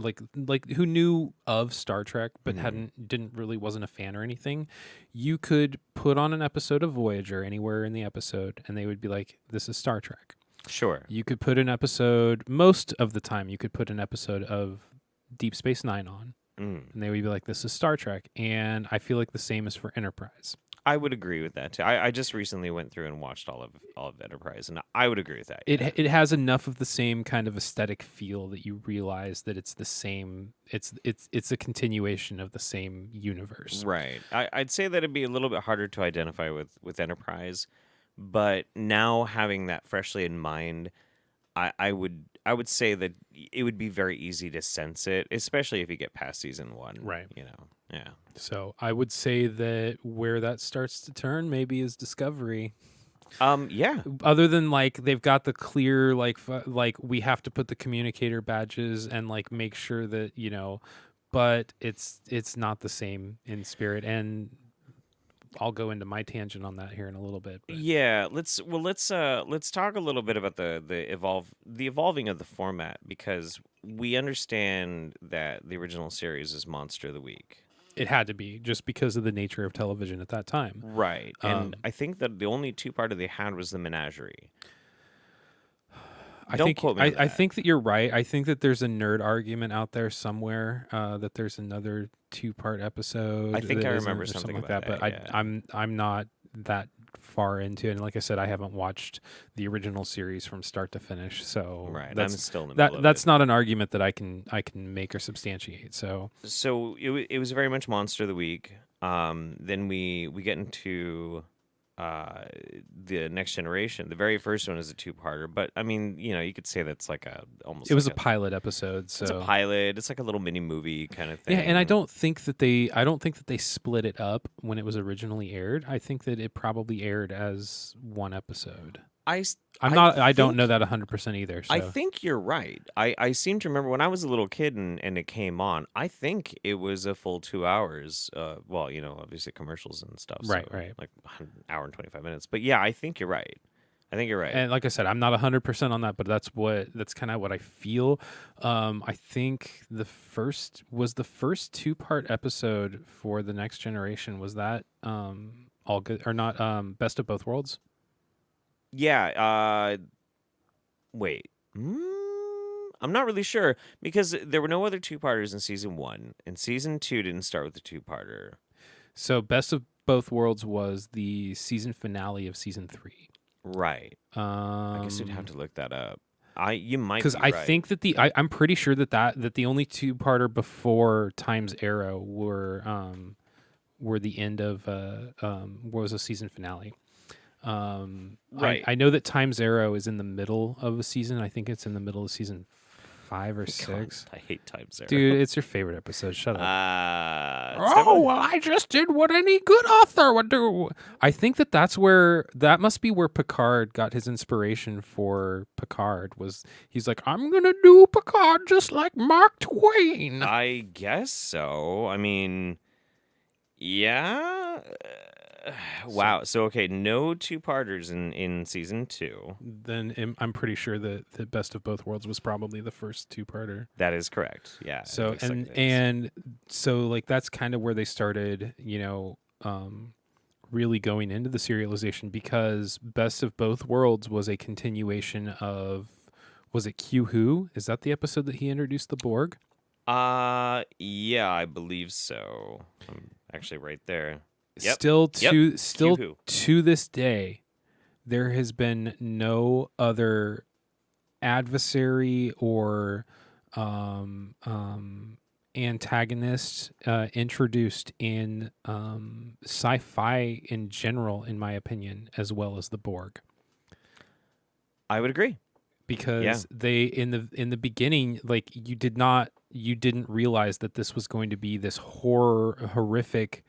[SPEAKER 6] who knew of Star Trek but wasn't a fan or anything, you could put on an episode of Voyager anywhere in the episode and they would be like, this is Star Trek.
[SPEAKER 7] Sure.
[SPEAKER 6] You could put an episode, most of the time you could put an episode of Deep Space Nine on and they would be like, this is Star Trek. And I feel like the same is for Enterprise.
[SPEAKER 7] I would agree with that too. I just recently went through and watched all of Enterprise, and I would agree with that. Yeah.
[SPEAKER 6] It has enough of the same kind of aesthetic feel that you realize that it's the same. It's a continuation of the same universe.
[SPEAKER 7] Right. I'd say that it'd be a little bit harder to identify with Enterprise, but now having that freshly in mind, I would say that it would be very easy to sense it, especially if you get past season 1.
[SPEAKER 6] Right.
[SPEAKER 7] Yeah.
[SPEAKER 6] So I would say that where that starts to turn maybe is Discovery.
[SPEAKER 7] Yeah.
[SPEAKER 6] Other than they've got the clear we have to put the communicator badges and make sure that but it's not the same in spirit, and I'll go into my tangent on that here in a little bit. But.
[SPEAKER 7] Yeah, let's talk a little bit about the evolving of the format, because we understand that the original series is Monster of the Week.
[SPEAKER 6] It had to be, just because of the nature of television at that time.
[SPEAKER 7] Right. And I think that the only two-parter they had was the Menagerie. Don't quote me on that.
[SPEAKER 6] I think that you're right. I think that there's a nerd argument out there somewhere that there's another 2-part episode.
[SPEAKER 7] I think I remember something
[SPEAKER 6] like
[SPEAKER 7] about
[SPEAKER 6] that.
[SPEAKER 7] that,
[SPEAKER 6] But
[SPEAKER 7] yeah.
[SPEAKER 6] I'm not that far into it. And like I said, I haven't watched the original series from start to finish. So
[SPEAKER 7] Right.
[SPEAKER 6] that's
[SPEAKER 7] I'm still in the middle of
[SPEAKER 6] that's
[SPEAKER 7] it.
[SPEAKER 6] not an argument that I can make or substantiate. So
[SPEAKER 7] It was very much Monster of the Week. Then we get into the Next Generation. The very first one is a two-parter, but I mean, you could say that's like almost
[SPEAKER 6] it was
[SPEAKER 7] like
[SPEAKER 6] a pilot episode. So
[SPEAKER 7] it's a pilot. It's like a little mini movie kind of thing.
[SPEAKER 6] yeah, and I don't think that they split it up when it was originally aired. I think that it probably aired as one episode. I don't know that 100% either. So.
[SPEAKER 7] I think you're right. I seem to remember when I was a little kid and it came on, I think it was a full 2 hours. Well, obviously commercials and stuff.
[SPEAKER 6] Right,
[SPEAKER 7] so
[SPEAKER 6] right.
[SPEAKER 7] Like an hour and 25 minutes. But yeah, I think you're right.
[SPEAKER 6] And like I said, I'm not 100% on that, but that's kind of what I feel. I think the first 2-part episode for the Next Generation, was that all good or not? Best of Both Worlds.
[SPEAKER 7] Yeah. Wait. I'm not really sure because there were no other two-parters in season 1, and season 2 didn't start with a two-parter.
[SPEAKER 6] So Best of Both Worlds was the season finale of season 3.
[SPEAKER 7] Right. I guess you'd have to look that up. You might
[SPEAKER 6] because
[SPEAKER 7] be
[SPEAKER 6] I
[SPEAKER 7] right.
[SPEAKER 6] think that I'm pretty sure that the only 2-parter before Time's Arrow were the end of was a season finale.
[SPEAKER 7] Right.
[SPEAKER 6] I know that Time's Arrow is in the middle of a season. I think it's in the middle of season 5 or 6.
[SPEAKER 7] I hate Time's Arrow.
[SPEAKER 6] Dude, it's your favorite episode. Shut up.
[SPEAKER 7] Well,
[SPEAKER 6] I just did what any good author would do. I think that must be where Picard got his inspiration for Picard. He's like, I'm gonna do Picard just like Mark Twain.
[SPEAKER 7] I guess so. I mean, yeah. Wow. So okay, no two-parters in season 2.
[SPEAKER 6] Then I'm pretty sure that the Best of Both Worlds was probably the first 2-parter.
[SPEAKER 7] That is correct. Yeah. it
[SPEAKER 6] So
[SPEAKER 7] looks like it is.
[SPEAKER 6] and so like that's kind of where they started, really going into the serialization, because Best of Both Worlds was a continuation of, was it Q Who? Is that the episode that he introduced the Borg?
[SPEAKER 7] Yeah, I believe so. I'm actually right there. Yep.
[SPEAKER 6] Still
[SPEAKER 7] Q-Who.
[SPEAKER 6] to this day, there has been no other adversary or antagonist introduced in sci-fi in general, in my opinion, as well as the Borg.
[SPEAKER 7] I would agree.
[SPEAKER 6] Because they in the beginning, like you didn't realize that this was going to be this horrific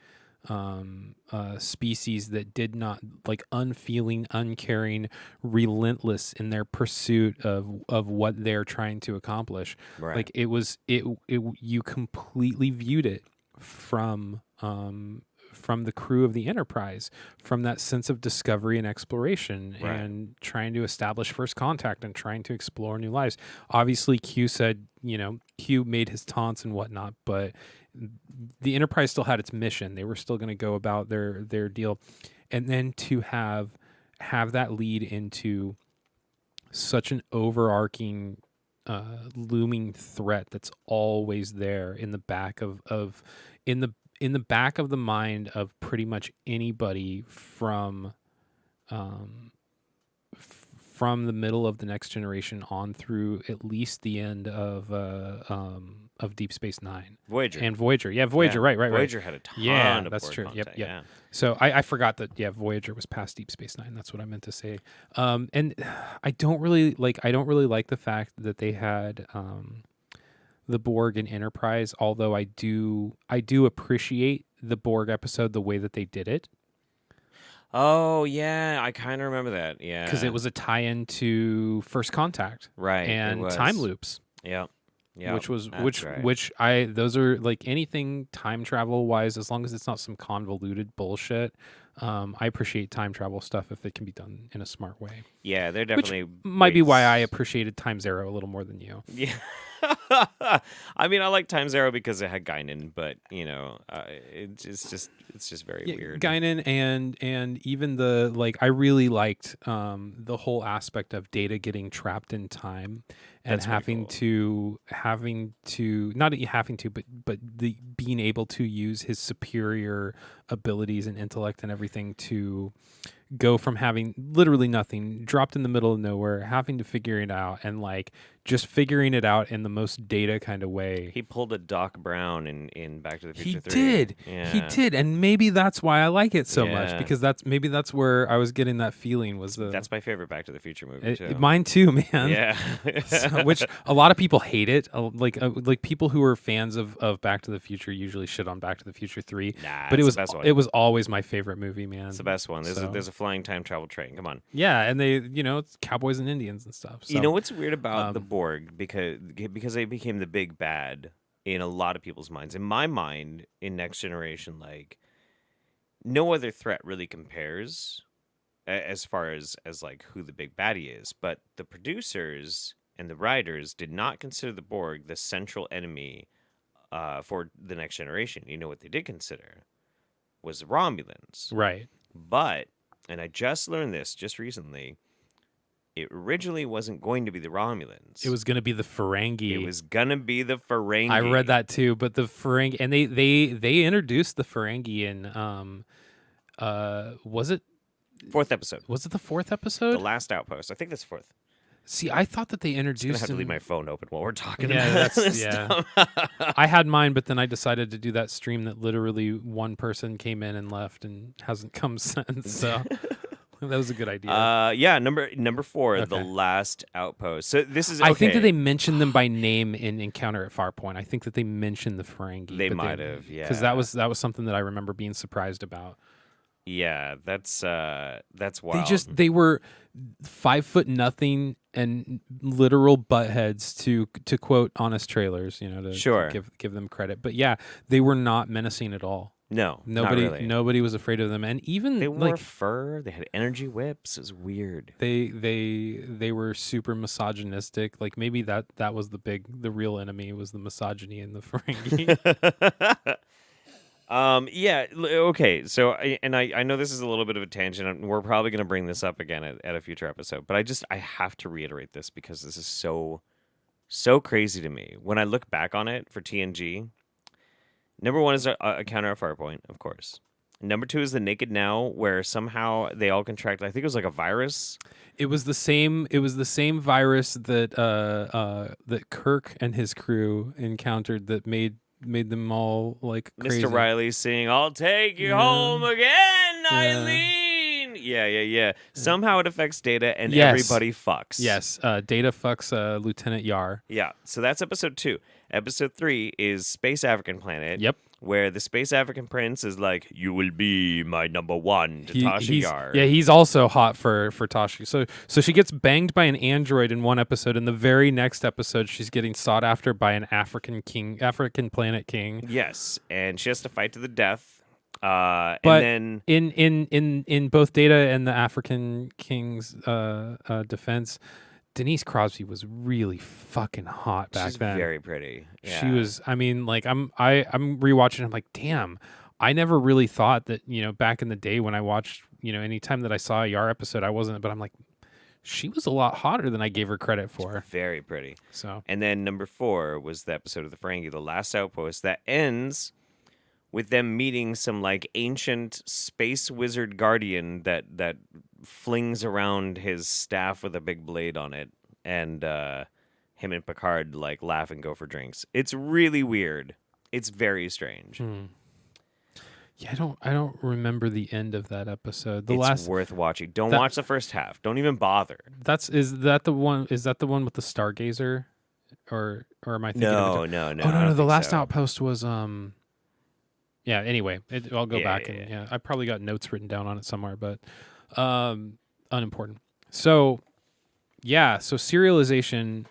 [SPEAKER 6] species that did not, like, unfeeling, uncaring, relentless in their pursuit of what they're trying to accomplish.
[SPEAKER 7] Right.
[SPEAKER 6] Like you completely viewed it from the crew of the Enterprise, from that sense of discovery and exploration,
[SPEAKER 7] Right.
[SPEAKER 6] and trying to establish first contact and trying to explore new lives. Obviously, Q said, Q made his taunts and whatnot, but the Enterprise still had its mission. They were still going to go about their deal. And then to have that lead into such an overarching, looming threat that's always there in the back in the back of the mind of pretty much anybody from the middle of the Next Generation on through at least the end of Deep Space Nine.
[SPEAKER 7] Voyager.
[SPEAKER 6] And Voyager. Yeah, Voyager, right.
[SPEAKER 7] Voyager had a ton
[SPEAKER 6] Yeah,
[SPEAKER 7] of
[SPEAKER 6] that's
[SPEAKER 7] Borg
[SPEAKER 6] true.
[SPEAKER 7] content,
[SPEAKER 6] Yep.
[SPEAKER 7] yeah.
[SPEAKER 6] So I forgot that, Voyager was past Deep Space Nine. That's what I meant to say. And I don't really like the fact that they had the Borg and Enterprise, although I do appreciate the Borg episode, the way that they did it.
[SPEAKER 7] Oh, yeah, I kind of remember that, yeah.
[SPEAKER 6] Because it was a tie-in to First Contact.
[SPEAKER 7] Right, it
[SPEAKER 6] And
[SPEAKER 7] was.
[SPEAKER 6] time loops.
[SPEAKER 7] Yeah. Yeah.
[SPEAKER 6] Those are, like, anything time travel wise, as long as it's not some convoluted bullshit. I appreciate time travel stuff if it can be done in a smart way.
[SPEAKER 7] Yeah, they're definitely...
[SPEAKER 6] Which might be why I appreciated Time's Arrow a little more than you.
[SPEAKER 7] Yeah. I mean, I like Time's Arrow because it had Guinan, but, it's just very weird.
[SPEAKER 6] Guinan and even the, like, I really liked the whole aspect of Data getting trapped in time and being able to use his superior abilities and intellect and everything to go from having literally nothing, dropped in the middle of nowhere, having to figure it out, and like just figuring it out in the most Data kind of way.
[SPEAKER 7] He pulled a Doc Brown in Back to the Future 3.
[SPEAKER 6] Did.
[SPEAKER 7] Yeah.
[SPEAKER 6] He did, and maybe that's why I like it so much,
[SPEAKER 7] Yeah.
[SPEAKER 6] because that's where I was getting that feeling was the
[SPEAKER 7] That's my favorite Back to the Future movie too.
[SPEAKER 6] mine too, man.
[SPEAKER 7] Yeah.
[SPEAKER 6] So, which a lot of people hate it. Like people who are fans of Back to the Future usually shit on Back to the Future 3.
[SPEAKER 7] Nah,
[SPEAKER 6] but
[SPEAKER 7] it's the best one.
[SPEAKER 6] it was always my favorite movie, man.
[SPEAKER 7] It's the best one.
[SPEAKER 6] So-
[SPEAKER 7] There's a flying time travel train. Come on.
[SPEAKER 6] Yeah, and they it's cowboys and Indians and stuff. So,
[SPEAKER 7] You know what's weird about the Borg, because they became the big bad in a lot of people's minds. In my mind, in Next Generation, like no other threat really compares as far as like who the big baddie is. But the producers and the writers did not consider the Borg the central enemy for the Next Generation. You know what they did consider was the Romulans.
[SPEAKER 6] right.
[SPEAKER 7] But, and I just learned this just recently, it originally wasn't going to be the Romulans.
[SPEAKER 6] It was going to be the Ferengi.
[SPEAKER 7] It was gonna be the Ferengi.
[SPEAKER 6] I read that too, but the Ferengi, and they introduced the Ferengi in was it
[SPEAKER 7] Fourth episode.
[SPEAKER 6] the fourth episode?
[SPEAKER 7] The last outpost. I think that's fourth.
[SPEAKER 6] See, I thought that they
[SPEAKER 7] I'm gonna
[SPEAKER 6] introduced
[SPEAKER 7] have to leave
[SPEAKER 6] him-
[SPEAKER 7] my phone open while we're talking
[SPEAKER 6] Yeah,
[SPEAKER 7] about
[SPEAKER 6] that's
[SPEAKER 7] this
[SPEAKER 6] yeah.
[SPEAKER 7] stuff.
[SPEAKER 6] I had mine, but then I decided to do that stream that literally one person came in and left and hasn't come since. So that was a good idea.
[SPEAKER 7] Yeah, number 4, the
[SPEAKER 6] Okay.
[SPEAKER 7] last outpost. So this is.
[SPEAKER 6] I think that
[SPEAKER 7] okay.
[SPEAKER 6] they mentioned them by name in Encounter at Farpoint. I think that they mentioned the Ferengi.
[SPEAKER 7] They might have, yeah.
[SPEAKER 6] because that was something that I remember being surprised about.
[SPEAKER 7] Yeah, that's wild.
[SPEAKER 6] They were 5 foot nothing and literal buttheads to quote honest trailers, to
[SPEAKER 7] Sure.
[SPEAKER 6] give them credit. But yeah, they were not menacing at all.
[SPEAKER 7] no,
[SPEAKER 6] Nobody
[SPEAKER 7] not really.
[SPEAKER 6] nobody was afraid of them, and even
[SPEAKER 7] They wore
[SPEAKER 6] like
[SPEAKER 7] fur. They had energy whips. It was weird.
[SPEAKER 6] they were super misogynistic. Like maybe that was the real enemy was the misogyny in the Ferengi.
[SPEAKER 7] Yeah. Okay. So, I know this is a little bit of a tangent, and we're probably going to bring this up again at a future episode. But I have to reiterate this because this is so crazy to me. When I look back on it for TNG, number 1 is a Counter at Farpoint, of course. Number 2 is the Naked Now, where somehow they all contract. I think it was like a virus.
[SPEAKER 6] It was the same virus that that Kirk and his crew encountered that made them all like crazy.
[SPEAKER 7] Mr. Riley singing, "I'll take you home again, Eileen." Yeah. Somehow it affects Data, and
[SPEAKER 6] Yes.
[SPEAKER 7] everybody fucks.
[SPEAKER 6] Yes, Data fucks Lieutenant Yar.
[SPEAKER 7] Yeah. So that's episode 2. Episode 3 is Space African Planet.
[SPEAKER 6] Yep.
[SPEAKER 7] Where the Space African Prince is like, "You will be my number 1 to Tasha Yar."
[SPEAKER 6] Yeah, he's also hot for Tashi. So she gets banged by an android in one episode. In the very next episode, she's getting sought after by an African planet king.
[SPEAKER 7] Yes, and she has to fight to the death. And
[SPEAKER 6] But
[SPEAKER 7] then
[SPEAKER 6] in both Data and the African king's defense, Denise Crosby was really fucking hot back
[SPEAKER 7] she's
[SPEAKER 6] then.
[SPEAKER 7] very pretty.
[SPEAKER 6] She
[SPEAKER 7] Yeah.
[SPEAKER 6] was. I mean, like I'm rewatching. I'm like, damn. I never really thought that back in the day when I watched anytime that I saw a Yar episode, I wasn't. But I'm like, she was a lot hotter than I gave her credit for.
[SPEAKER 7] very pretty.
[SPEAKER 6] So
[SPEAKER 7] And then number 4 was the episode of the Ferengi, the last outpost, that ends with them meeting some like ancient space wizard guardian that flings around his staff with a big blade on it, and him and Picard like laugh and go for drinks. It's really weird. It's very strange.
[SPEAKER 6] yeah, I don't remember the end of that episode.
[SPEAKER 7] It's worth watching. Don't
[SPEAKER 6] that-
[SPEAKER 7] watch the first half. Don't even bother.
[SPEAKER 6] is that the one with the Stargazer, or am I thinking?
[SPEAKER 7] No,
[SPEAKER 6] of a
[SPEAKER 7] no, no.
[SPEAKER 6] Oh
[SPEAKER 7] I
[SPEAKER 6] no,
[SPEAKER 7] don't
[SPEAKER 6] the
[SPEAKER 7] think
[SPEAKER 6] last
[SPEAKER 7] so.
[SPEAKER 6] outpost was Yeah. Anyway, I'll go
[SPEAKER 7] Yeah,
[SPEAKER 6] back
[SPEAKER 7] yeah,
[SPEAKER 6] and
[SPEAKER 7] yeah.
[SPEAKER 6] I probably got notes written down on it somewhere, but unimportant. So yeah, so serialization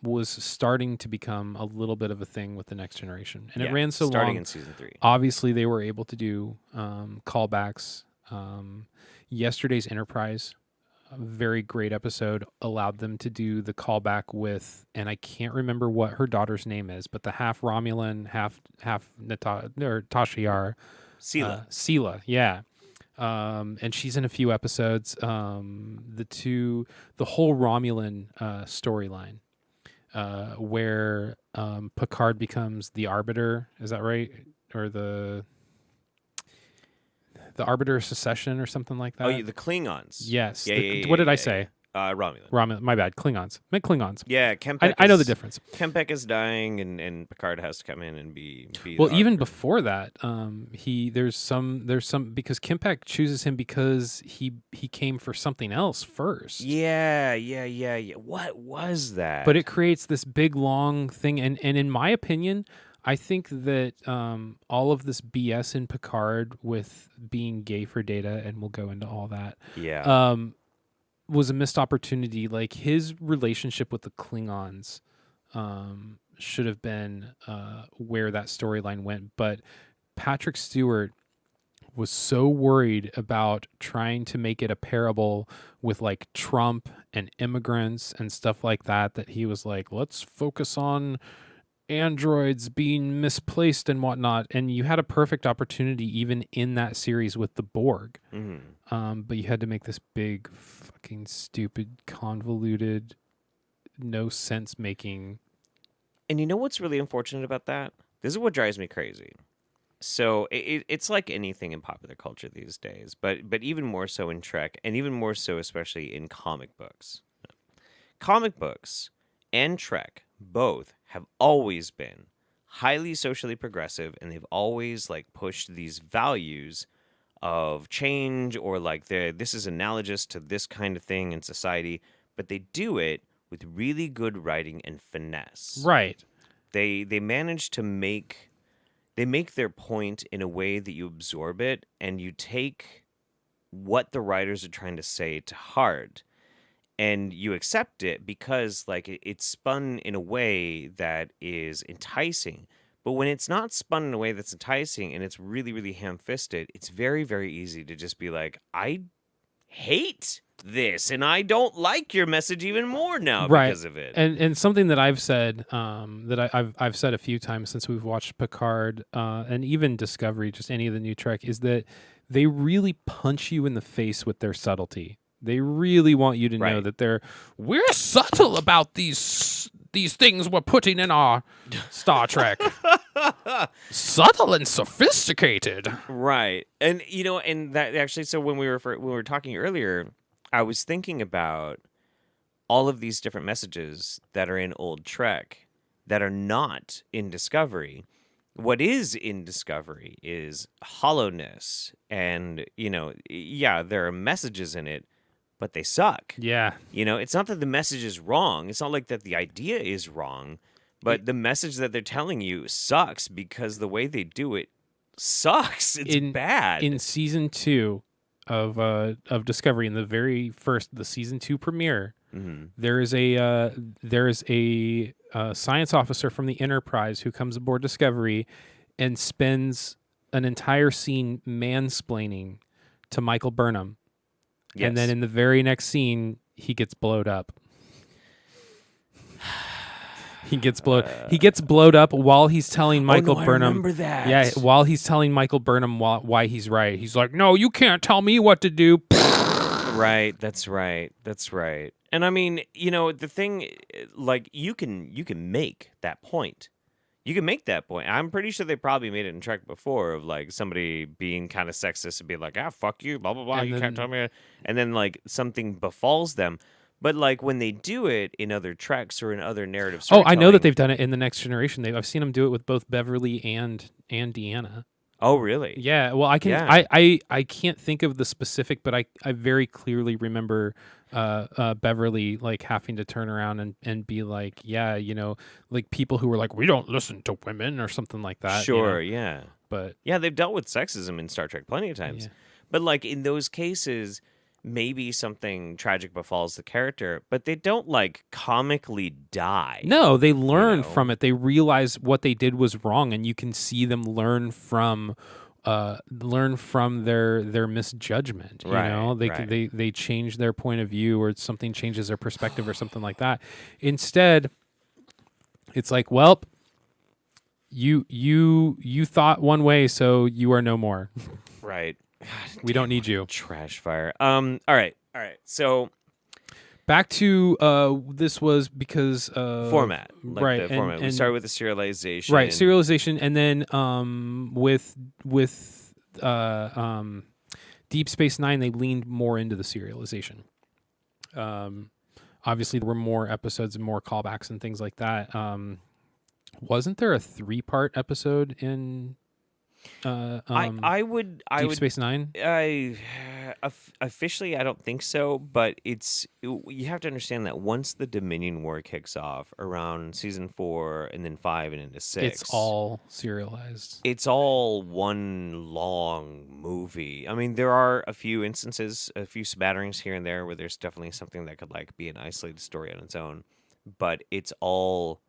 [SPEAKER 6] was starting to become a little bit of a thing with the Next Generation, and it
[SPEAKER 7] Yeah,
[SPEAKER 6] ran so
[SPEAKER 7] starting
[SPEAKER 6] long.
[SPEAKER 7] in season 3.
[SPEAKER 6] Obviously, they were able to do callbacks. Yesterday's Enterprise, a very great episode, allowed them to do the callback with, and I can't remember what her daughter's name is, but the half Romulan, half Tasha Yar. Sela, yeah. And she's in a few episodes. The whole Romulan storyline, where Picard becomes the Arbiter. Is that right? Or the Arbiter of Secession or something like that.
[SPEAKER 7] Oh, the Klingons.
[SPEAKER 6] Yes.
[SPEAKER 7] Yeah,
[SPEAKER 6] What did I say?
[SPEAKER 7] Romulan.
[SPEAKER 6] Romulan. My bad. Klingons. Meant Klingons.
[SPEAKER 7] Yeah, Kempek
[SPEAKER 6] I know the difference.
[SPEAKER 7] Kempek is dying, and Picard has to come in and be
[SPEAKER 6] Well,
[SPEAKER 7] the
[SPEAKER 6] even
[SPEAKER 7] Arbiter.
[SPEAKER 6] before that, there's some because Kempek chooses him because he came for something else first.
[SPEAKER 7] Yeah. What was that?
[SPEAKER 6] But it creates this big long thing, and in my opinion, I think that all of this BS in Picard with being gay for Data, and we'll go into all that.
[SPEAKER 7] Yeah.
[SPEAKER 6] Was a missed opportunity. Like his relationship with the Klingons should have been where that storyline went. But Patrick Stewart was so worried about trying to make it a parable with like Trump and immigrants and stuff like that he was like, let's focus on androids being misplaced and whatnot. And you had a perfect opportunity even in that series with the Borg. But you had to make this big, fucking stupid, convoluted, no sense making.
[SPEAKER 7] And you know what's really unfortunate about that? This is what drives me crazy. So it's like anything in popular culture these days, but even more so in Trek, and even more so especially in comic books. Comic books and Trek both have always been highly socially progressive, and they've always like pushed these values of change, or like this is analogous to this kind of thing in society, but they do it with really good writing and finesse.
[SPEAKER 6] Right.
[SPEAKER 7] They manage to make their point in a way that you absorb it, and you take what the writers are trying to say to heart, and you accept it because like it's spun in a way that is enticing. But when it's not spun in a way that's enticing and it's really, really ham-fisted, it's very, very easy to just be like, I hate this, and I don't like your message even more now because of it.
[SPEAKER 6] And something that I've said, I've said a few times since we've watched Picard and even Discovery, just any of the new Trek, is that they really punch you in the face with their subtlety. They really want you to know that we're subtle about these things we're putting in our Star Trek. Subtle and sophisticated.
[SPEAKER 7] Right. And and that actually, so when we were talking earlier, I was thinking about all of these different messages that are in old Trek that are not in Discovery. What is in Discovery is hollowness, and there are messages in it, but they suck.
[SPEAKER 6] Yeah.
[SPEAKER 7] It's not that the message is wrong. It's not like that the idea is wrong, but the message that they're telling you sucks because the way they do it sucks. It's bad.
[SPEAKER 6] In season 2 of Discovery, in the very first, the season 2 premiere, there is a science officer from the Enterprise who comes aboard Discovery and spends an entire scene mansplaining to Michael Burnham.
[SPEAKER 7] Yes.
[SPEAKER 6] And then in the very next scene, he gets blowed up. He gets blowed up while he's telling Michael Burnham.
[SPEAKER 7] I remember that.
[SPEAKER 6] Yeah, while he's telling Michael Burnham why he's right. He's like, "No, you can't tell me what to do."
[SPEAKER 7] Right. That's right. And I mean, the thing, like, you can make that point. You can make that point. I'm pretty sure they probably made it in Trek before, of like somebody being kind of sexist and be like, fuck you, blah, blah, blah,
[SPEAKER 6] And
[SPEAKER 7] you
[SPEAKER 6] then,
[SPEAKER 7] can't tell me. And then like something befalls them. But like when they do it in other Treks or in other narrative
[SPEAKER 6] Oh, I know that
[SPEAKER 7] storytelling-
[SPEAKER 6] they've done it in The Next Generation. I've seen them do it with both Beverly and Deanna.
[SPEAKER 7] Oh, really?
[SPEAKER 6] Yeah. Well, I can.
[SPEAKER 7] Yeah.
[SPEAKER 6] I can't think of the specific, but I very clearly remember Beverly like having to turn around and be like, yeah, like people who were like, we don't listen to women or something like that.
[SPEAKER 7] Sure, yeah.
[SPEAKER 6] But
[SPEAKER 7] Yeah, they've dealt with sexism in Star Trek plenty of times.
[SPEAKER 6] Yeah.
[SPEAKER 7] But like in those cases, maybe something tragic befalls the character, but they don't like comically die.
[SPEAKER 6] no, they learn
[SPEAKER 7] know?
[SPEAKER 6] from it. They realize what they did was wrong, and you can see them learn from their misjudgment. You
[SPEAKER 7] Right,
[SPEAKER 6] know,
[SPEAKER 7] right.
[SPEAKER 6] they change their point of view, or something changes their perspective, or something like that. Instead, it's like, well, you thought one way, so you are no more.
[SPEAKER 7] Right.
[SPEAKER 6] We don't need you.
[SPEAKER 7] Trash fire. All right. So
[SPEAKER 6] Back to this was because
[SPEAKER 7] format. Like
[SPEAKER 6] right,
[SPEAKER 7] the format. We started with the serialization.
[SPEAKER 6] Right, serialization, and then with Deep Space Nine, they leaned more into the serialization. Obviously, there were more episodes and more callbacks and things like that. Wasn't there a 3-part episode in
[SPEAKER 7] I would
[SPEAKER 6] Deep Space Nine?
[SPEAKER 7] Officially, I don't think so, but you have to understand that once the Dominion War kicks off around season 4 and then 5 and into 6,
[SPEAKER 6] It's all serialized.
[SPEAKER 7] it's all one long movie. I mean, there are a few instances, a few smatterings here and there where there's definitely something that could like be an isolated story on its own, but it's all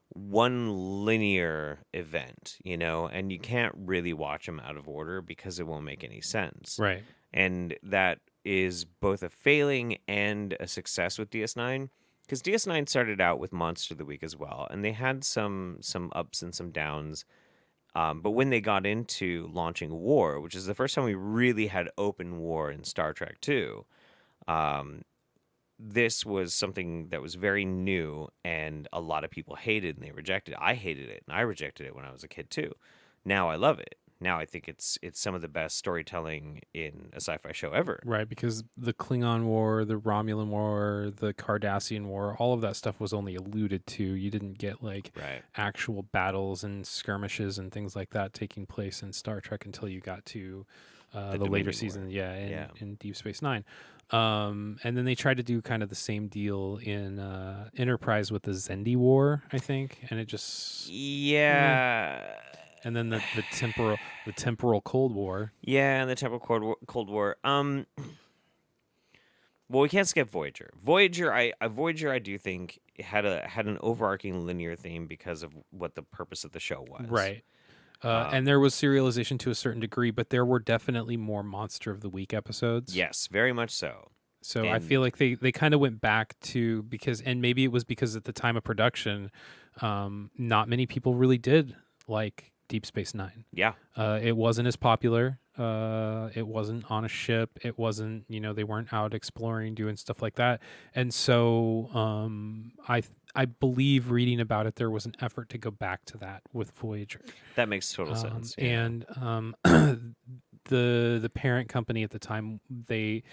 [SPEAKER 7] one linear event, and you can't really watch them out of order because it won't make any sense.
[SPEAKER 6] Right.
[SPEAKER 7] And that is both a failing and a success with DS9, because DS9 started out with Monster of the Week as well, and they had some ups and some downs. But when they got into launching War, which is the first time we really had open war in Star Trek 2, this was something that was very new, and a lot of people hated and they rejected it. I hated it, and I rejected it when I was a kid too. Now I love it. Now I think it's some of the best storytelling in a sci-fi show ever.
[SPEAKER 6] Right, because the Klingon War, the Romulan War, the Cardassian War, all of that stuff was only alluded to. You didn't get actual battles and skirmishes and things like that taking place in Star Trek until you got to the later season, in Deep Space Nine. And then they tried to do kind of the same deal in Enterprise with the Xendi War, I think, and it just and then the temporal Cold War.
[SPEAKER 7] Yeah, and the temporal Cold War. Well, we can't skip Voyager. Voyager, I do think had an overarching linear theme because of what the purpose of the show was.
[SPEAKER 6] Right. And there was serialization to a certain degree, but there were definitely more Monster of the Week episodes.
[SPEAKER 7] Yes, very much so.
[SPEAKER 6] So I feel like they kind of went back to and maybe it was because at the time of production, not many people really did like Deep Space Nine. Yeah. It wasn't as popular. It wasn't on a ship. It wasn't, they weren't out exploring, doing stuff like that. And so I believe reading about it, there was an effort to go back to that with Voyager.
[SPEAKER 7] That makes total sense. Yeah.
[SPEAKER 6] And the parent company at the time, they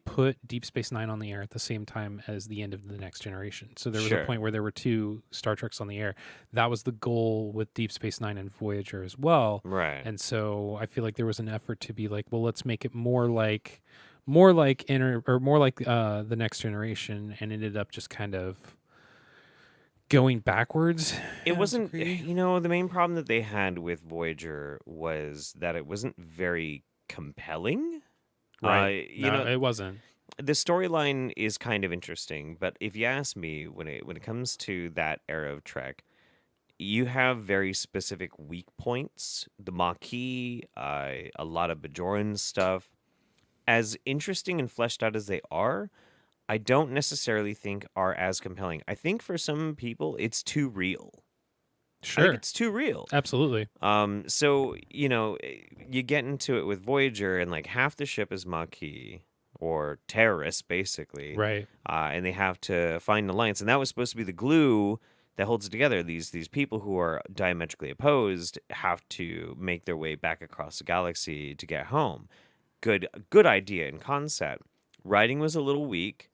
[SPEAKER 6] put Deep Space Nine on the air at the same time as the end of The Next Generation. So there was a point where there were 2 Star Treks on the air. That was the goal with Deep Space Nine and Voyager as well.
[SPEAKER 7] Right.
[SPEAKER 6] And so I feel like there was an effort to be like, well, let's make it more like The Next Generation, and ended up just kind of going backwards.
[SPEAKER 7] It wasn't, the main problem that they had with Voyager was that it wasn't very compelling.
[SPEAKER 6] Right. It wasn't.
[SPEAKER 7] The storyline is kind of interesting, but if you ask me, when it comes to that era of Trek, you have very specific weak points. The Maquis, a lot of Bajoran stuff. As interesting and fleshed out as they are, I don't necessarily think are as compelling. I think for some people, it's too real.
[SPEAKER 6] Sure.
[SPEAKER 7] I think it's too real.
[SPEAKER 6] Absolutely.
[SPEAKER 7] So, you get into it with Voyager, and like half the ship is Maquis, or terrorists, basically.
[SPEAKER 6] Right.
[SPEAKER 7] And they have to find an alliance. And that was supposed to be the glue that holds it together. These people who are diametrically opposed have to make their way back across the galaxy to get home. Good idea and concept. Writing was a little weak.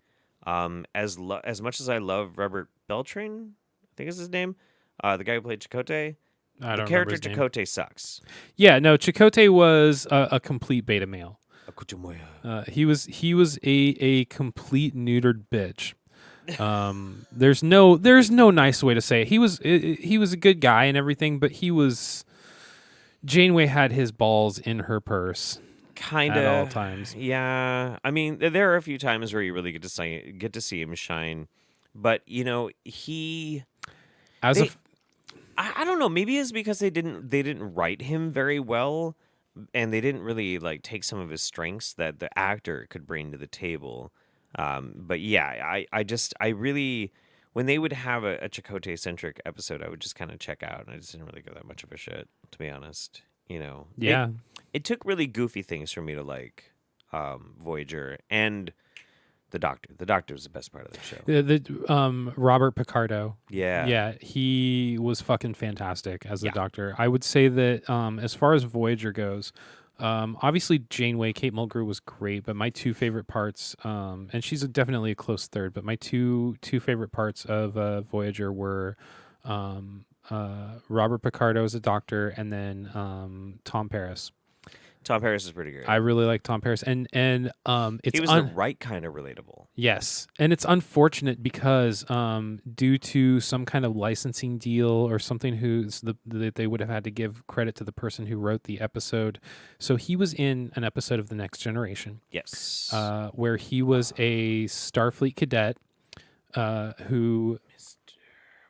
[SPEAKER 7] As much as I love Robert Beltran, I think is his name, the guy who played Chakotay, the character Chakotay sucks. Yeah, no,
[SPEAKER 6] Chakotay was a complete beta male. He was a complete neutered bitch. There's no nice way to say it. He was a good guy and everything, but Janeway had his balls in her purse.
[SPEAKER 7] Kind of
[SPEAKER 6] at all times.
[SPEAKER 7] Yeah, I mean, there are a few times where you really get to see him shine, but I don't know. Maybe it's because they didn't write him very well, and they didn't really like take some of his strengths that the actor could bring to the table. But yeah, I really, when they would have a Chakotay centric episode, I would just kind of check out, and I just didn't really go that much of a shit, to be honest.
[SPEAKER 6] Yeah.
[SPEAKER 7] It took really goofy things for me to like Voyager and the Doctor. The Doctor was the best part of the show.
[SPEAKER 6] The Robert Picardo.
[SPEAKER 7] Yeah.
[SPEAKER 6] Yeah, he was fucking fantastic as the Doctor. I would say that as far as Voyager goes, Obviously, Janeway, Kate Mulgrew was great, but my two favorite parts, and she's definitely a close third, but my two favorite parts of Voyager were Robert Picardo as a doctor, and then Tom Paris.
[SPEAKER 7] Tom Paris is pretty great.
[SPEAKER 6] I really like Tom Paris, and it's
[SPEAKER 7] he was the right kind of relatable.
[SPEAKER 6] Yes, and it's unfortunate because due to some kind of licensing deal or something, that they would have had to give credit to the person who wrote the episode. So he was in an episode of The Next Generation.
[SPEAKER 7] Yes,
[SPEAKER 6] where he was a Starfleet cadet who.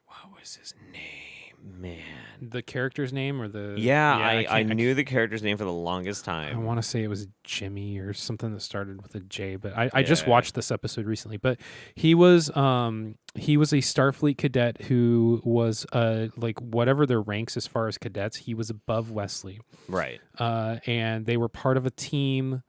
[SPEAKER 7] What was his name, man?
[SPEAKER 6] The character's name or the
[SPEAKER 7] I knew the character's name for the longest time.
[SPEAKER 6] I want to say it was Jimmy or something that started with a J, but I just watched this episode recently. But he was a Starfleet cadet who was like whatever their ranks as far as cadets, he was above Wesley.
[SPEAKER 7] Right.
[SPEAKER 6] And they were part of a team.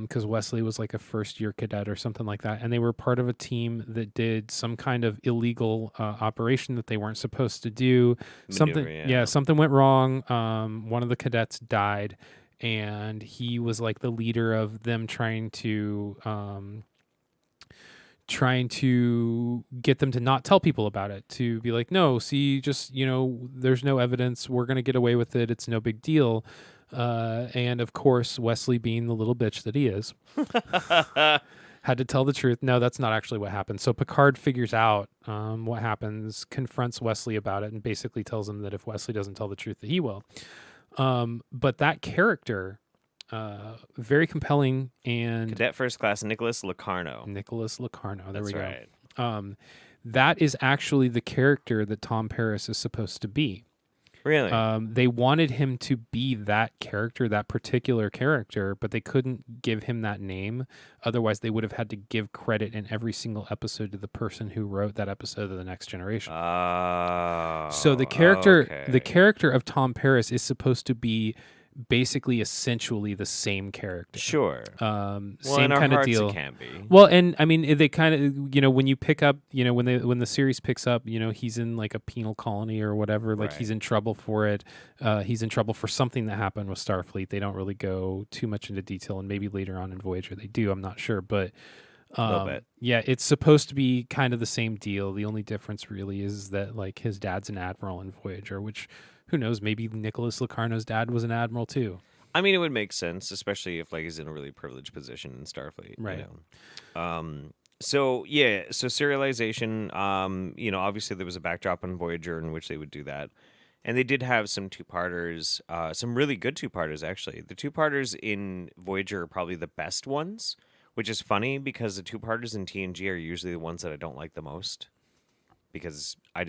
[SPEAKER 6] Because Wesley was like a first-year cadet or something like that, and they were part of a team that did some kind of illegal operation that they weren't supposed to do. Something went wrong. One of the cadets died, and he was like the leader of them trying to get them to not tell people about it, to be like, no, see, just, there's no evidence. We're going to get away with it. It's no big deal. And of course, Wesley, being the little bitch that he is, had to tell the truth. No, that's not actually what happened. So Picard figures out what happens, confronts Wesley about it, and basically tells him that if Wesley doesn't tell the truth, that he will. But that character, very compelling, and
[SPEAKER 7] Cadet First Class Nicholas Locarno.
[SPEAKER 6] There we go.
[SPEAKER 7] Right.
[SPEAKER 6] That is actually the character that Tom Paris is supposed to be.
[SPEAKER 7] Really?
[SPEAKER 6] They wanted him to be that character, that particular character, but they couldn't give him that name. Otherwise, they would have had to give credit in every single episode to the person who wrote that episode of The Next Generation. So the character of Tom Paris is supposed to be basically essentially the same character.
[SPEAKER 7] Sure.
[SPEAKER 6] Same kind of deal.
[SPEAKER 7] It can be.
[SPEAKER 6] Well, and I mean, they kind of, when you pick up, when the series picks up, he's in like a penal colony or whatever, like he's in trouble for it. He's in trouble for something that happened with Starfleet. They don't really go too much into detail, and maybe later on in Voyager they do. I'm not sure, but
[SPEAKER 7] a little bit.
[SPEAKER 6] Yeah, it's supposed to be kind of the same deal. The only difference really is that like his dad's an admiral in Voyager, which, who knows, maybe Nicholas Locarno's dad was an admiral too.
[SPEAKER 7] I mean, it would make sense, especially if like he's in a really privileged position in Starfleet.
[SPEAKER 6] Right.
[SPEAKER 7] So serialization, obviously there was a backdrop on Voyager in which they would do that. And they did have some two-parters, some really good two-parters, actually. The two-parters in Voyager are probably the best ones, which is funny because the two-parters in TNG are usually the ones that I don't like the most. Because it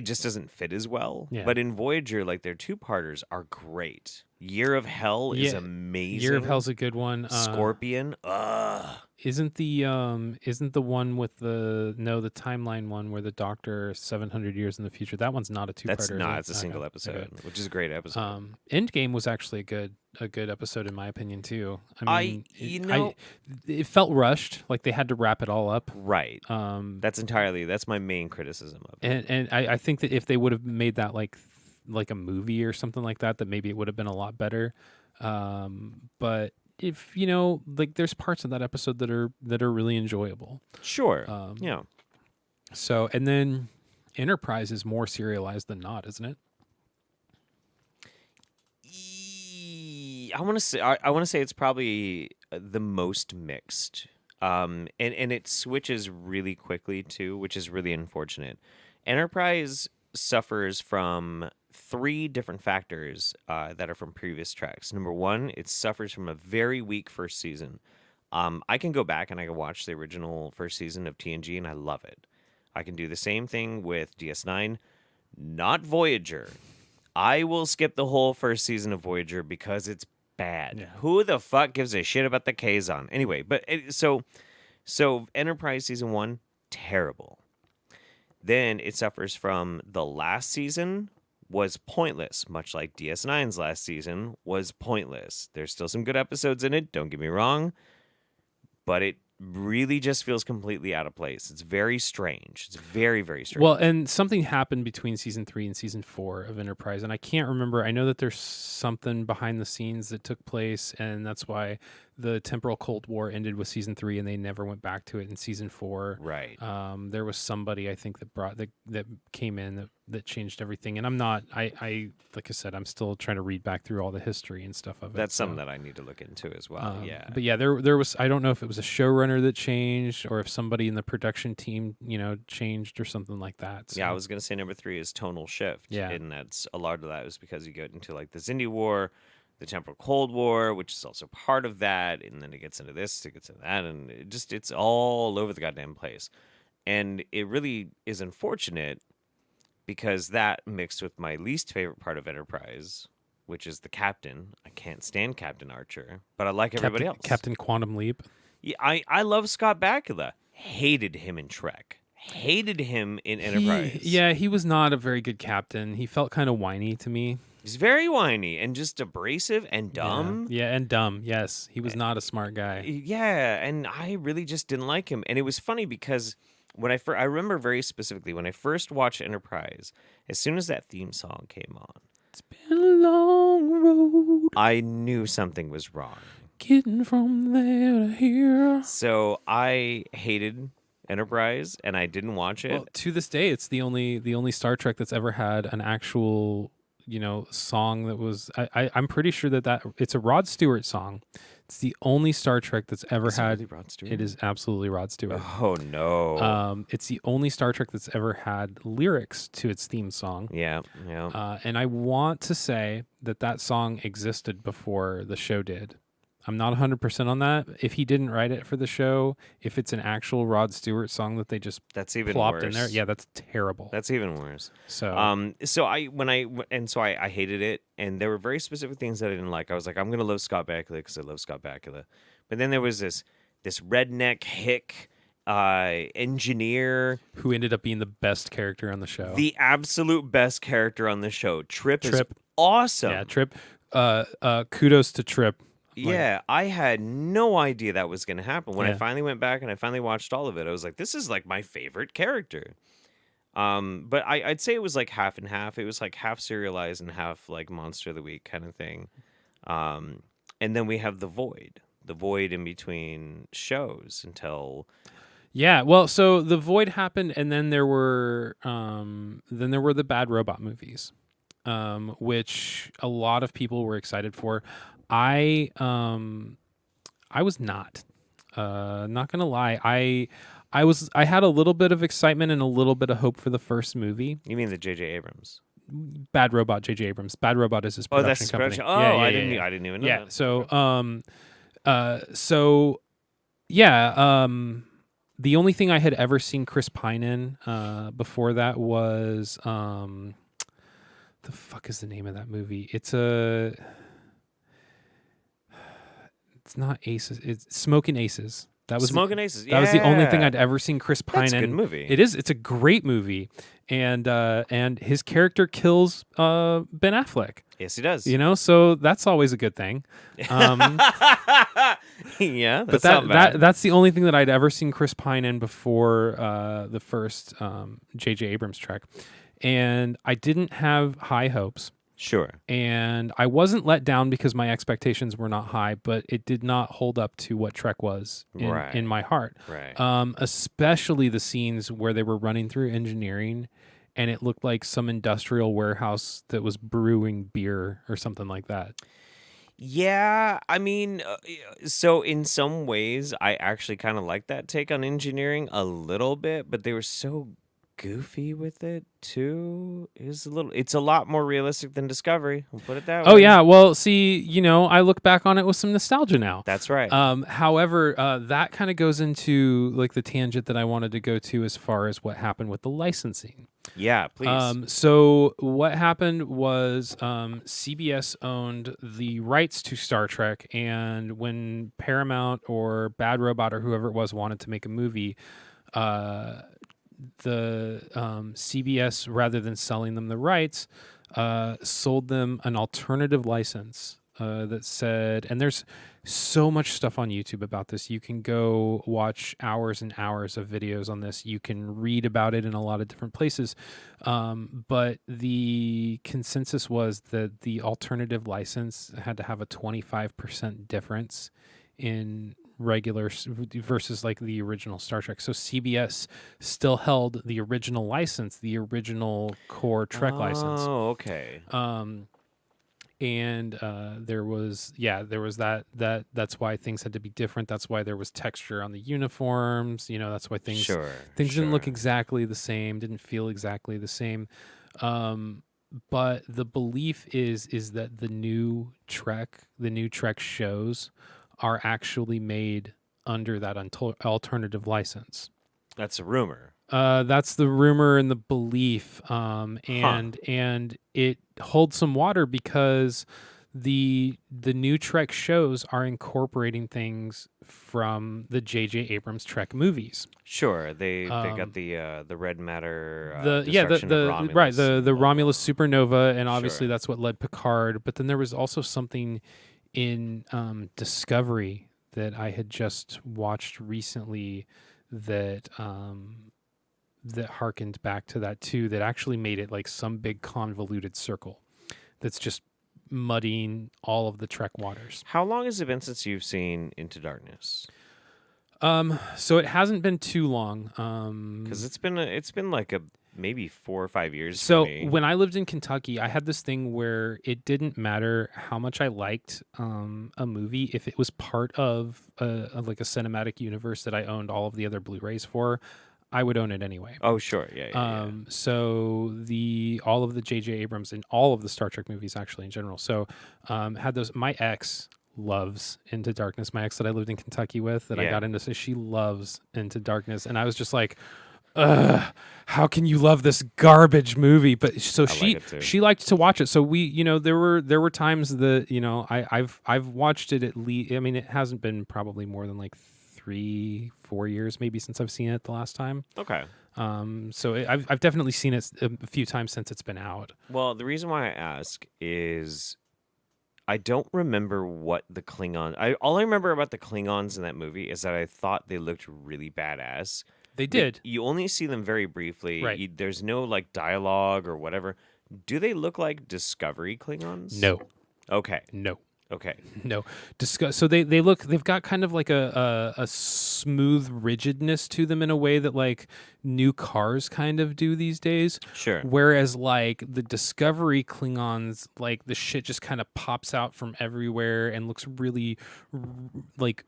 [SPEAKER 7] just doesn't fit as well. Yeah. But in Voyager, like, their two-parters are great. Year of Hell is amazing.
[SPEAKER 6] Year of Hell's a good one.
[SPEAKER 7] Scorpion,
[SPEAKER 6] Isn't the one with the timeline one where the Doctor 700 years in the future? That one's not a two-parter.
[SPEAKER 7] That's not. It's a single episode, which is a great episode.
[SPEAKER 6] Endgame was actually a good episode in my opinion too. I mean, it felt rushed, like they had to wrap it all up.
[SPEAKER 7] Right. That's my main criticism of
[SPEAKER 6] it. And I think that if they would have made that like a movie or something like that maybe it would have been a lot better. But if like there's parts of that episode that are really enjoyable.
[SPEAKER 7] Sure. Yeah.
[SPEAKER 6] So, and then Enterprise is more serialized than not, isn't it?
[SPEAKER 7] I want to say it's probably the most mixed. And it switches really quickly too, which is really unfortunate. Enterprise suffers from 3 different factors that are from previous tracks. Number 1, it suffers from a very weak first season. I can go back and I can watch the original first season of TNG and I love it. I can do the same thing with DS9, not Voyager. I will skip the whole first season of Voyager because it's bad. Yeah. Who the fuck gives a shit about the Kazon? Anyway, but so Enterprise season 1, terrible. Then it suffers from the last season was pointless, much like DS9's last season was pointless. There's still some good episodes in it, don't get me wrong, but it really just feels completely out of place. It's very strange. It's very, very strange.
[SPEAKER 6] Well, and something happened between season 3 and season 4 of Enterprise, and I can't remember. I know that there's something behind the scenes that took place, and that's why the temporal Cold War ended with season 3, and they never went back to it in season 4.
[SPEAKER 7] Right.
[SPEAKER 6] There was somebody I think that came in that changed everything, and I'm not. I like I said, I'm still trying to read back through all the history and stuff of it.
[SPEAKER 7] That's something that I need to look into as well. Yeah.
[SPEAKER 6] But yeah, there was. I don't know if it was a showrunner that changed or if somebody in the production team, changed or something like that. So.
[SPEAKER 7] Yeah, I was gonna say number 3 is tonal shift.
[SPEAKER 6] Yeah.
[SPEAKER 7] And that's a lot of that was because you get into like the Xindi War, the temporal Cold War, which is also part of that, and then it gets into this, it gets into that, and it's all over the goddamn place. And it really is unfortunate because that mixed with my least favorite part of Enterprise, which is the captain. I can't stand Captain Archer, but I like everybody else.
[SPEAKER 6] Captain Quantum Leap.
[SPEAKER 7] Yeah, I love Scott Bakula. Hated him in Trek. Hated him in Enterprise.
[SPEAKER 6] He was not a very good captain. He felt kind of whiny to me.
[SPEAKER 7] He's very whiny and just abrasive and dumb.
[SPEAKER 6] Yeah, and dumb. Yes, he was not a smart guy.
[SPEAKER 7] Yeah, and I really just didn't like him. And it was funny because when I remember very specifically when I first watched Enterprise, as soon as that theme song came on,
[SPEAKER 6] It's been a long road
[SPEAKER 7] I knew something was wrong.
[SPEAKER 6] getting from there to here.
[SPEAKER 7] So I hated Enterprise and I didn't watch it.
[SPEAKER 6] Well, to this day, it's the only Star Trek that's ever had an actual song that was. I'm pretty sure that it's a Rod Stewart song. It's the only Star Trek that's ever had.
[SPEAKER 7] Really Rod Stewart?
[SPEAKER 6] It is absolutely Rod Stewart.
[SPEAKER 7] Oh no.
[SPEAKER 6] It's the only Star Trek that's ever had lyrics to its theme song.
[SPEAKER 7] Yeah.
[SPEAKER 6] And I want to say that song existed before the show did. I'm not 100% on that. If he didn't write it for the show, if it's an actual Rod Stewart song that they just
[SPEAKER 7] That's even
[SPEAKER 6] plopped
[SPEAKER 7] worse.
[SPEAKER 6] in there, yeah, that's terrible.
[SPEAKER 7] That's even worse.
[SPEAKER 6] So,
[SPEAKER 7] So I hated it, and there were very specific things that I didn't like. I was like, I'm gonna love Scott Bakula because I love Scott Bakula, but then there was this redneck hick engineer
[SPEAKER 6] who ended up being the best character on the show?
[SPEAKER 7] the absolute best character on the show. Trip is awesome.
[SPEAKER 6] Yeah, Trip. Kudos to Trip.
[SPEAKER 7] Yeah, I had no idea that was going to happen. When I
[SPEAKER 6] Yeah.
[SPEAKER 7] finally went back and I finally watched all of it, I was like, this is like my favorite character. But I'd say it was like half and half. It was like half serialized and half like Monster of the Week kind of thing. And then we have the void in between shows until...
[SPEAKER 6] Yeah, well, so the Void happened, and then there were the Bad Robot movies, which a lot of people were excited for. I was not gonna lie. I had a little bit of excitement and a little bit of hope for the first movie.
[SPEAKER 7] You mean the JJ Abrams?
[SPEAKER 6] Bad Robot, JJ Abrams. Bad Robot is his production
[SPEAKER 7] that's his
[SPEAKER 6] company.
[SPEAKER 7] production. Oh, I didn't even know
[SPEAKER 6] Yeah.
[SPEAKER 7] that.
[SPEAKER 6] So, the only thing I had ever seen Chris Pine in before that was the fuck is the name of that movie? It's not Aces. It's Smoking Aces. That was
[SPEAKER 7] Smoking Aces.
[SPEAKER 6] That was the only thing
[SPEAKER 7] yeah.
[SPEAKER 6] I'd ever seen Chris Pine
[SPEAKER 7] That's a
[SPEAKER 6] in.
[SPEAKER 7] good movie.
[SPEAKER 6] It is. It's a great movie, and his character kills Ben Affleck.
[SPEAKER 7] Yes, he does.
[SPEAKER 6] So that's always a good thing.
[SPEAKER 7] Yeah,
[SPEAKER 6] But
[SPEAKER 7] that's not bad.
[SPEAKER 6] that's the only thing that I'd ever seen Chris Pine in before the first JJ Abrams Trek, and I didn't have high hopes.
[SPEAKER 7] Sure.
[SPEAKER 6] And I wasn't let down because my expectations were not high, but it did not hold up to what Trek was in my heart.
[SPEAKER 7] Right.
[SPEAKER 6] Especially the scenes where they were running through engineering and it looked like some industrial warehouse that was brewing beer or something like that.
[SPEAKER 7] Yeah, I mean, so in some ways, I actually kind of like that take on engineering a little bit, but they were so goofy with it too. It's a lot more realistic than Discovery. We'll put it that way.
[SPEAKER 6] Oh yeah, well, see, I look back on it with some nostalgia now.
[SPEAKER 7] That's right.
[SPEAKER 6] However, that kind of goes into like the tangent that I wanted to go to as far as what happened with the licensing.
[SPEAKER 7] Yeah, please.
[SPEAKER 6] So what happened was CBS owned the rights to Star Trek, and when Paramount or Bad Robot or whoever it was wanted to make a movie, the CBS, rather than selling them the rights, sold them an alternative license that said, and there's so much stuff on YouTube about this. You can go watch hours and hours of videos on this. You can read about it in a lot of different places. But the consensus was that the alternative license had to have a 25% difference in versus like the original Star Trek. So CBS still held the original license, the original core Trek license.
[SPEAKER 7] Oh, okay.
[SPEAKER 6] And there was that's why things had to be different. That's why there was texture on the uniforms. That's why things didn't look exactly the same, didn't feel exactly the same. But the belief is that the new Trek shows are actually made under that alternative license.
[SPEAKER 7] That's a rumor.
[SPEAKER 6] That's the rumor and the belief, and it holds some water because the new Trek shows are incorporating things from the JJ Abrams Trek movies.
[SPEAKER 7] Sure, they got the red matter.
[SPEAKER 6] The Romulus supernova, and obviously that's what led Picard. But then there was also something in Discovery that I had just watched recently that harkened back to that too, that actually made it like some big convoluted circle that's just muddying all of the Trek waters.
[SPEAKER 7] How long has it been since you've seen Into Darkness?
[SPEAKER 6] So it hasn't been too long.
[SPEAKER 7] Because it's been like maybe 4 or 5 years.
[SPEAKER 6] So
[SPEAKER 7] for me.
[SPEAKER 6] when I lived in Kentucky, I had this thing where it didn't matter how much I liked a movie, if it was part of a cinematic universe that I owned all of the other Blu-rays for, I would own it anyway.
[SPEAKER 7] Oh, sure. Yeah.
[SPEAKER 6] So all of the JJ Abrams and all of the Star Trek movies actually in general. So had those. My ex loves Into Darkness. My ex that I lived in Kentucky with, that I got into, so she loves Into Darkness, and I was just like, how can you love this garbage movie? But so she liked to watch it. So we, there were times that I've watched it at least. I mean, it hasn't been probably more than like 3-4 years maybe since I've seen it the last time.
[SPEAKER 7] Okay.
[SPEAKER 6] So I've definitely seen it a few times since it's been out.
[SPEAKER 7] Well, the reason why I ask is I don't remember what the Klingon. All I remember about the Klingons in that movie is that I thought they looked really badass.
[SPEAKER 6] They did.
[SPEAKER 7] You only see them very briefly.
[SPEAKER 6] Right.
[SPEAKER 7] There's no like dialogue or whatever. Do they look like Discovery Klingons?
[SPEAKER 6] No.
[SPEAKER 7] Okay.
[SPEAKER 6] No.
[SPEAKER 7] Okay.
[SPEAKER 6] No. So they've got kind of like a smooth rigidness to them in a way that like new cars kind of do these days.
[SPEAKER 7] Sure.
[SPEAKER 6] Whereas like the Discovery Klingons, like the shit just kind of pops out from everywhere and looks really like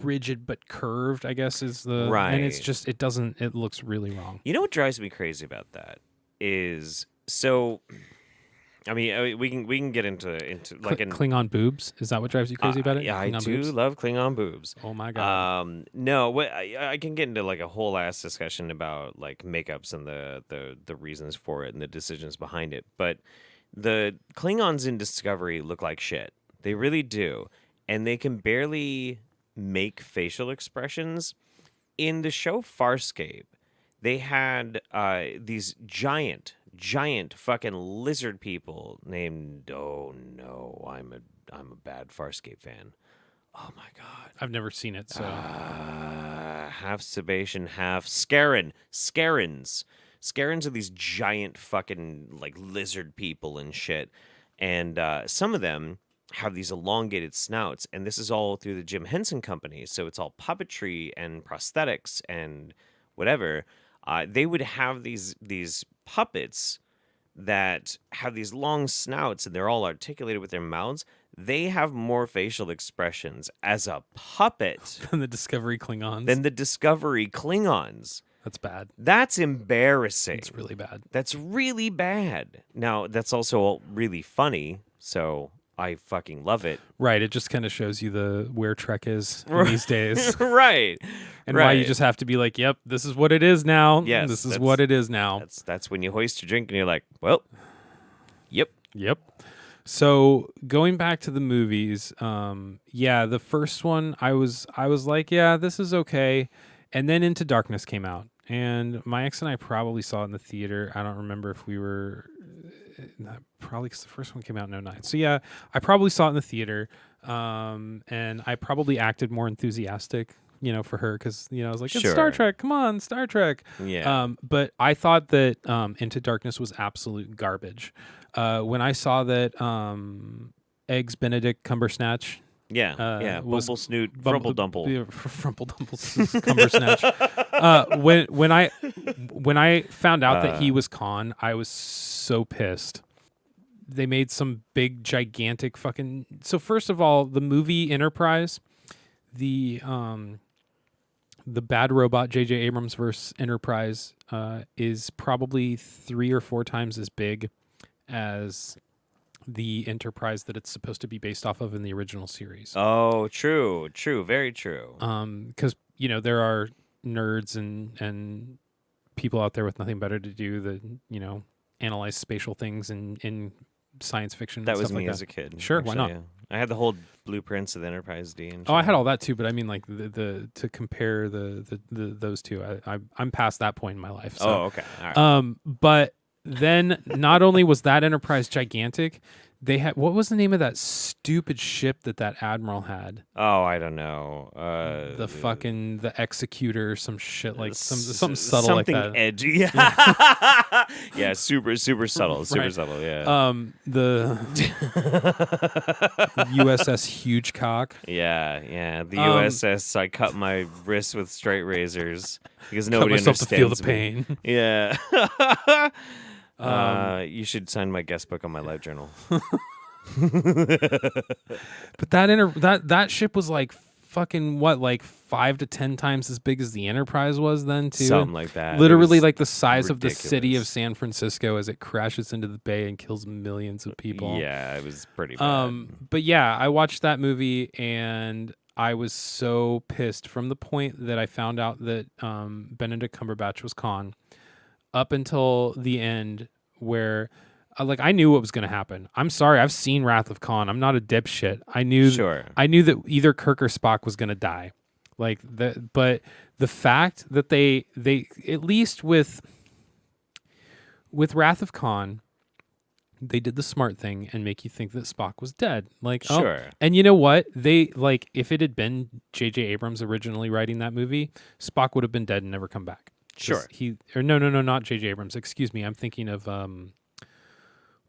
[SPEAKER 6] rigid but curved, I guess is the
[SPEAKER 7] right.
[SPEAKER 6] And it's just it looks really wrong.
[SPEAKER 7] You know what drives me crazy about that is so. I mean, we can get into like
[SPEAKER 6] Klingon boobs. Is that what drives you crazy about it?
[SPEAKER 7] Yeah,
[SPEAKER 6] Klingon
[SPEAKER 7] I do love Klingon boobs.
[SPEAKER 6] Oh my god.
[SPEAKER 7] No, what I can get into like a whole ass discussion about like makeups and the reasons for it and the decisions behind it. But the Klingons in Discovery look like shit. They really do, and they can barely make facial expressions. In the show Farscape, they had these giant fucking lizard people named I'm a bad Farscape fan. Oh my god.
[SPEAKER 6] I've never seen it, so
[SPEAKER 7] half Sebastian, half Scarran. Scarrans are these giant fucking like lizard people and shit. And some of them have these elongated snouts, and this is all through the Jim Henson Company, so it's all puppetry and prosthetics and whatever. They would have these puppets that have these long snouts, and they're all articulated with their mouths. They have more facial expressions as a puppet
[SPEAKER 6] than the Discovery Klingons. That's bad.
[SPEAKER 7] That's embarrassing.
[SPEAKER 6] It's really bad.
[SPEAKER 7] That's really bad. Now, that's also really funny, so I fucking love it.
[SPEAKER 6] Right. It just kind of shows you where Trek is in these days.
[SPEAKER 7] Right.
[SPEAKER 6] And why you just have to be like, yep, this is what it is now.
[SPEAKER 7] Yes,
[SPEAKER 6] this is what it is now.
[SPEAKER 7] That's when you hoist your drink and you're like, well, yep.
[SPEAKER 6] So going back to the movies, the first one I was like, yeah, this is okay. And then Into Darkness came out. And my ex and I probably saw it in the theater. I don't remember if we were... Probably because the first one came out in 2009. So yeah, I probably saw it in the theater. And I probably acted more enthusiastic, for her because I was like, it's
[SPEAKER 7] Sure.
[SPEAKER 6] Star Trek, come on, Star Trek.
[SPEAKER 7] Yeah.
[SPEAKER 6] But I thought that Into Darkness was absolute garbage. When I saw that Eggs Benedict Cumbersnatch.
[SPEAKER 7] Yeah.
[SPEAKER 6] was
[SPEAKER 7] Bumble Snoot, Frumple Dumple.
[SPEAKER 6] Frumple Dumple's Cumbersnatch. When I found out that he was Khan, I was so pissed. They made some big, gigantic fucking. So first of all, the movie Enterprise, the Bad Robot JJ Abrams versus Enterprise is probably 3 or 4 times as big as the Enterprise that it's supposed to be based off of in the original series.
[SPEAKER 7] Oh, true, very true.
[SPEAKER 6] Because there are nerds and people out there with nothing better to do than analyze spatial things in science fiction.
[SPEAKER 7] That
[SPEAKER 6] and
[SPEAKER 7] was
[SPEAKER 6] stuff
[SPEAKER 7] me
[SPEAKER 6] like
[SPEAKER 7] as a kid.
[SPEAKER 6] Sure, why not?
[SPEAKER 7] Yeah. I had the whole blueprints of the Enterprise D. And
[SPEAKER 6] Oh, I
[SPEAKER 7] shit.
[SPEAKER 6] had all that too, but I mean, like the to compare the those two, I'm past that point in my life. So.
[SPEAKER 7] Oh, okay. All right.
[SPEAKER 6] But then not only was that Enterprise gigantic, they had, what was the name of that stupid ship that admiral had?
[SPEAKER 7] Oh, I don't know.
[SPEAKER 6] The Executor, some shit like something subtle like that.
[SPEAKER 7] Something edgy. Yeah, super subtle. Super
[SPEAKER 6] Right.
[SPEAKER 7] subtle. Yeah.
[SPEAKER 6] The USS Huge Cock.
[SPEAKER 7] Yeah. The USS. I cut my wrists with straight razors because nobody
[SPEAKER 6] Cut myself to feel
[SPEAKER 7] understands
[SPEAKER 6] the
[SPEAKER 7] me.
[SPEAKER 6] pain.
[SPEAKER 7] Yeah. You should sign my guest book on my live journal.
[SPEAKER 6] But that ship was like fucking what, like 5 to 10 times as big as the Enterprise was then too.
[SPEAKER 7] Something like that.
[SPEAKER 6] Literally
[SPEAKER 7] It was
[SPEAKER 6] like the size of the city of
[SPEAKER 7] ridiculous.
[SPEAKER 6] San Francisco as it crashes into the bay and kills millions of people.
[SPEAKER 7] Yeah, it was pretty bad.
[SPEAKER 6] But yeah, I watched that movie and I was so pissed from the point that I found out that Benedict Cumberbatch was Khan up until the end where I knew what was going to happen. I'm sorry, I've seen Wrath of Khan. I'm not a dipshit. I knew that either Kirk or Spock was going to die. But the fact that they at least with Wrath of Khan, they did the smart thing and make you think that Spock was dead.
[SPEAKER 7] Sure.
[SPEAKER 6] And you know what? They if it had been JJ Abrams originally writing that movie, Spock would have been dead and never come back.
[SPEAKER 7] Sure.
[SPEAKER 6] No, not JJ Abrams. Excuse me. I'm thinking of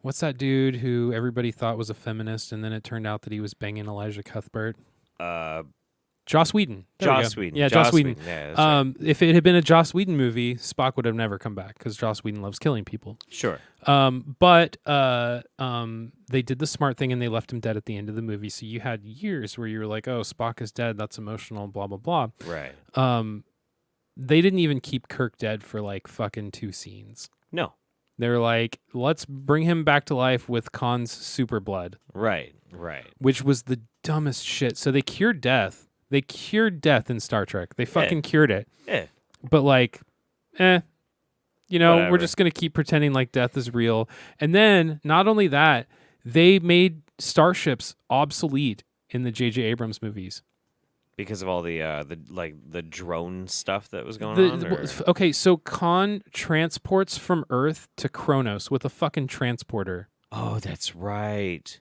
[SPEAKER 6] what's that dude who everybody thought was a feminist and then it turned out that he was banging Elijah Cuthbert? Joss Whedon. There we go.
[SPEAKER 7] Joss Whedon.
[SPEAKER 6] Yeah, Joss Whedon.
[SPEAKER 7] Yeah, that's right.
[SPEAKER 6] If it had been a Joss Whedon movie, Spock would have never come back because Joss Whedon loves killing people.
[SPEAKER 7] Sure.
[SPEAKER 6] But they did the smart thing and they left him dead at the end of the movie. So you had years where you were like, oh, Spock is dead. That's emotional, blah, blah, blah.
[SPEAKER 7] Right.
[SPEAKER 6] They didn't even keep Kirk dead for like fucking 2 scenes.
[SPEAKER 7] No.
[SPEAKER 6] They're like, let's bring him back to life with Khan's super blood.
[SPEAKER 7] Right.
[SPEAKER 6] Which was the dumbest shit. So they cured death. They cured death in Star Trek. They fucking cured it.
[SPEAKER 7] Yeah.
[SPEAKER 6] But we're
[SPEAKER 7] Whatever.
[SPEAKER 6] just going to keep pretending like death is real. And then not only that, they made starships obsolete in the JJ Abrams movies.
[SPEAKER 7] Because of all the drone stuff that was going on? Or?
[SPEAKER 6] Okay, so Khan transports from Earth to Kronos with a fucking transporter.
[SPEAKER 7] Oh, that's right.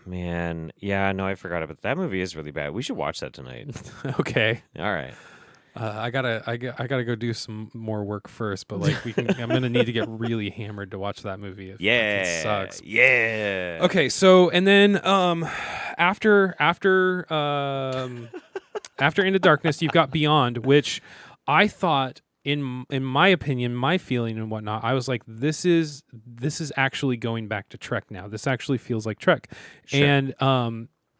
[SPEAKER 7] Man. Yeah, no, I forgot about that. Movie is really bad. We should watch that tonight.
[SPEAKER 6] Okay.
[SPEAKER 7] All right.
[SPEAKER 6] I gotta go do some more work first, but I'm gonna need to get really hammered to watch that movie. It fucking sucks.
[SPEAKER 7] Yeah.
[SPEAKER 6] Okay, so and then after Into Darkness, you've got Beyond, which I thought, in my opinion, my feeling and whatnot, I was like, this is actually going back to Trek now. This actually feels like Trek,
[SPEAKER 7] Sure.
[SPEAKER 6] and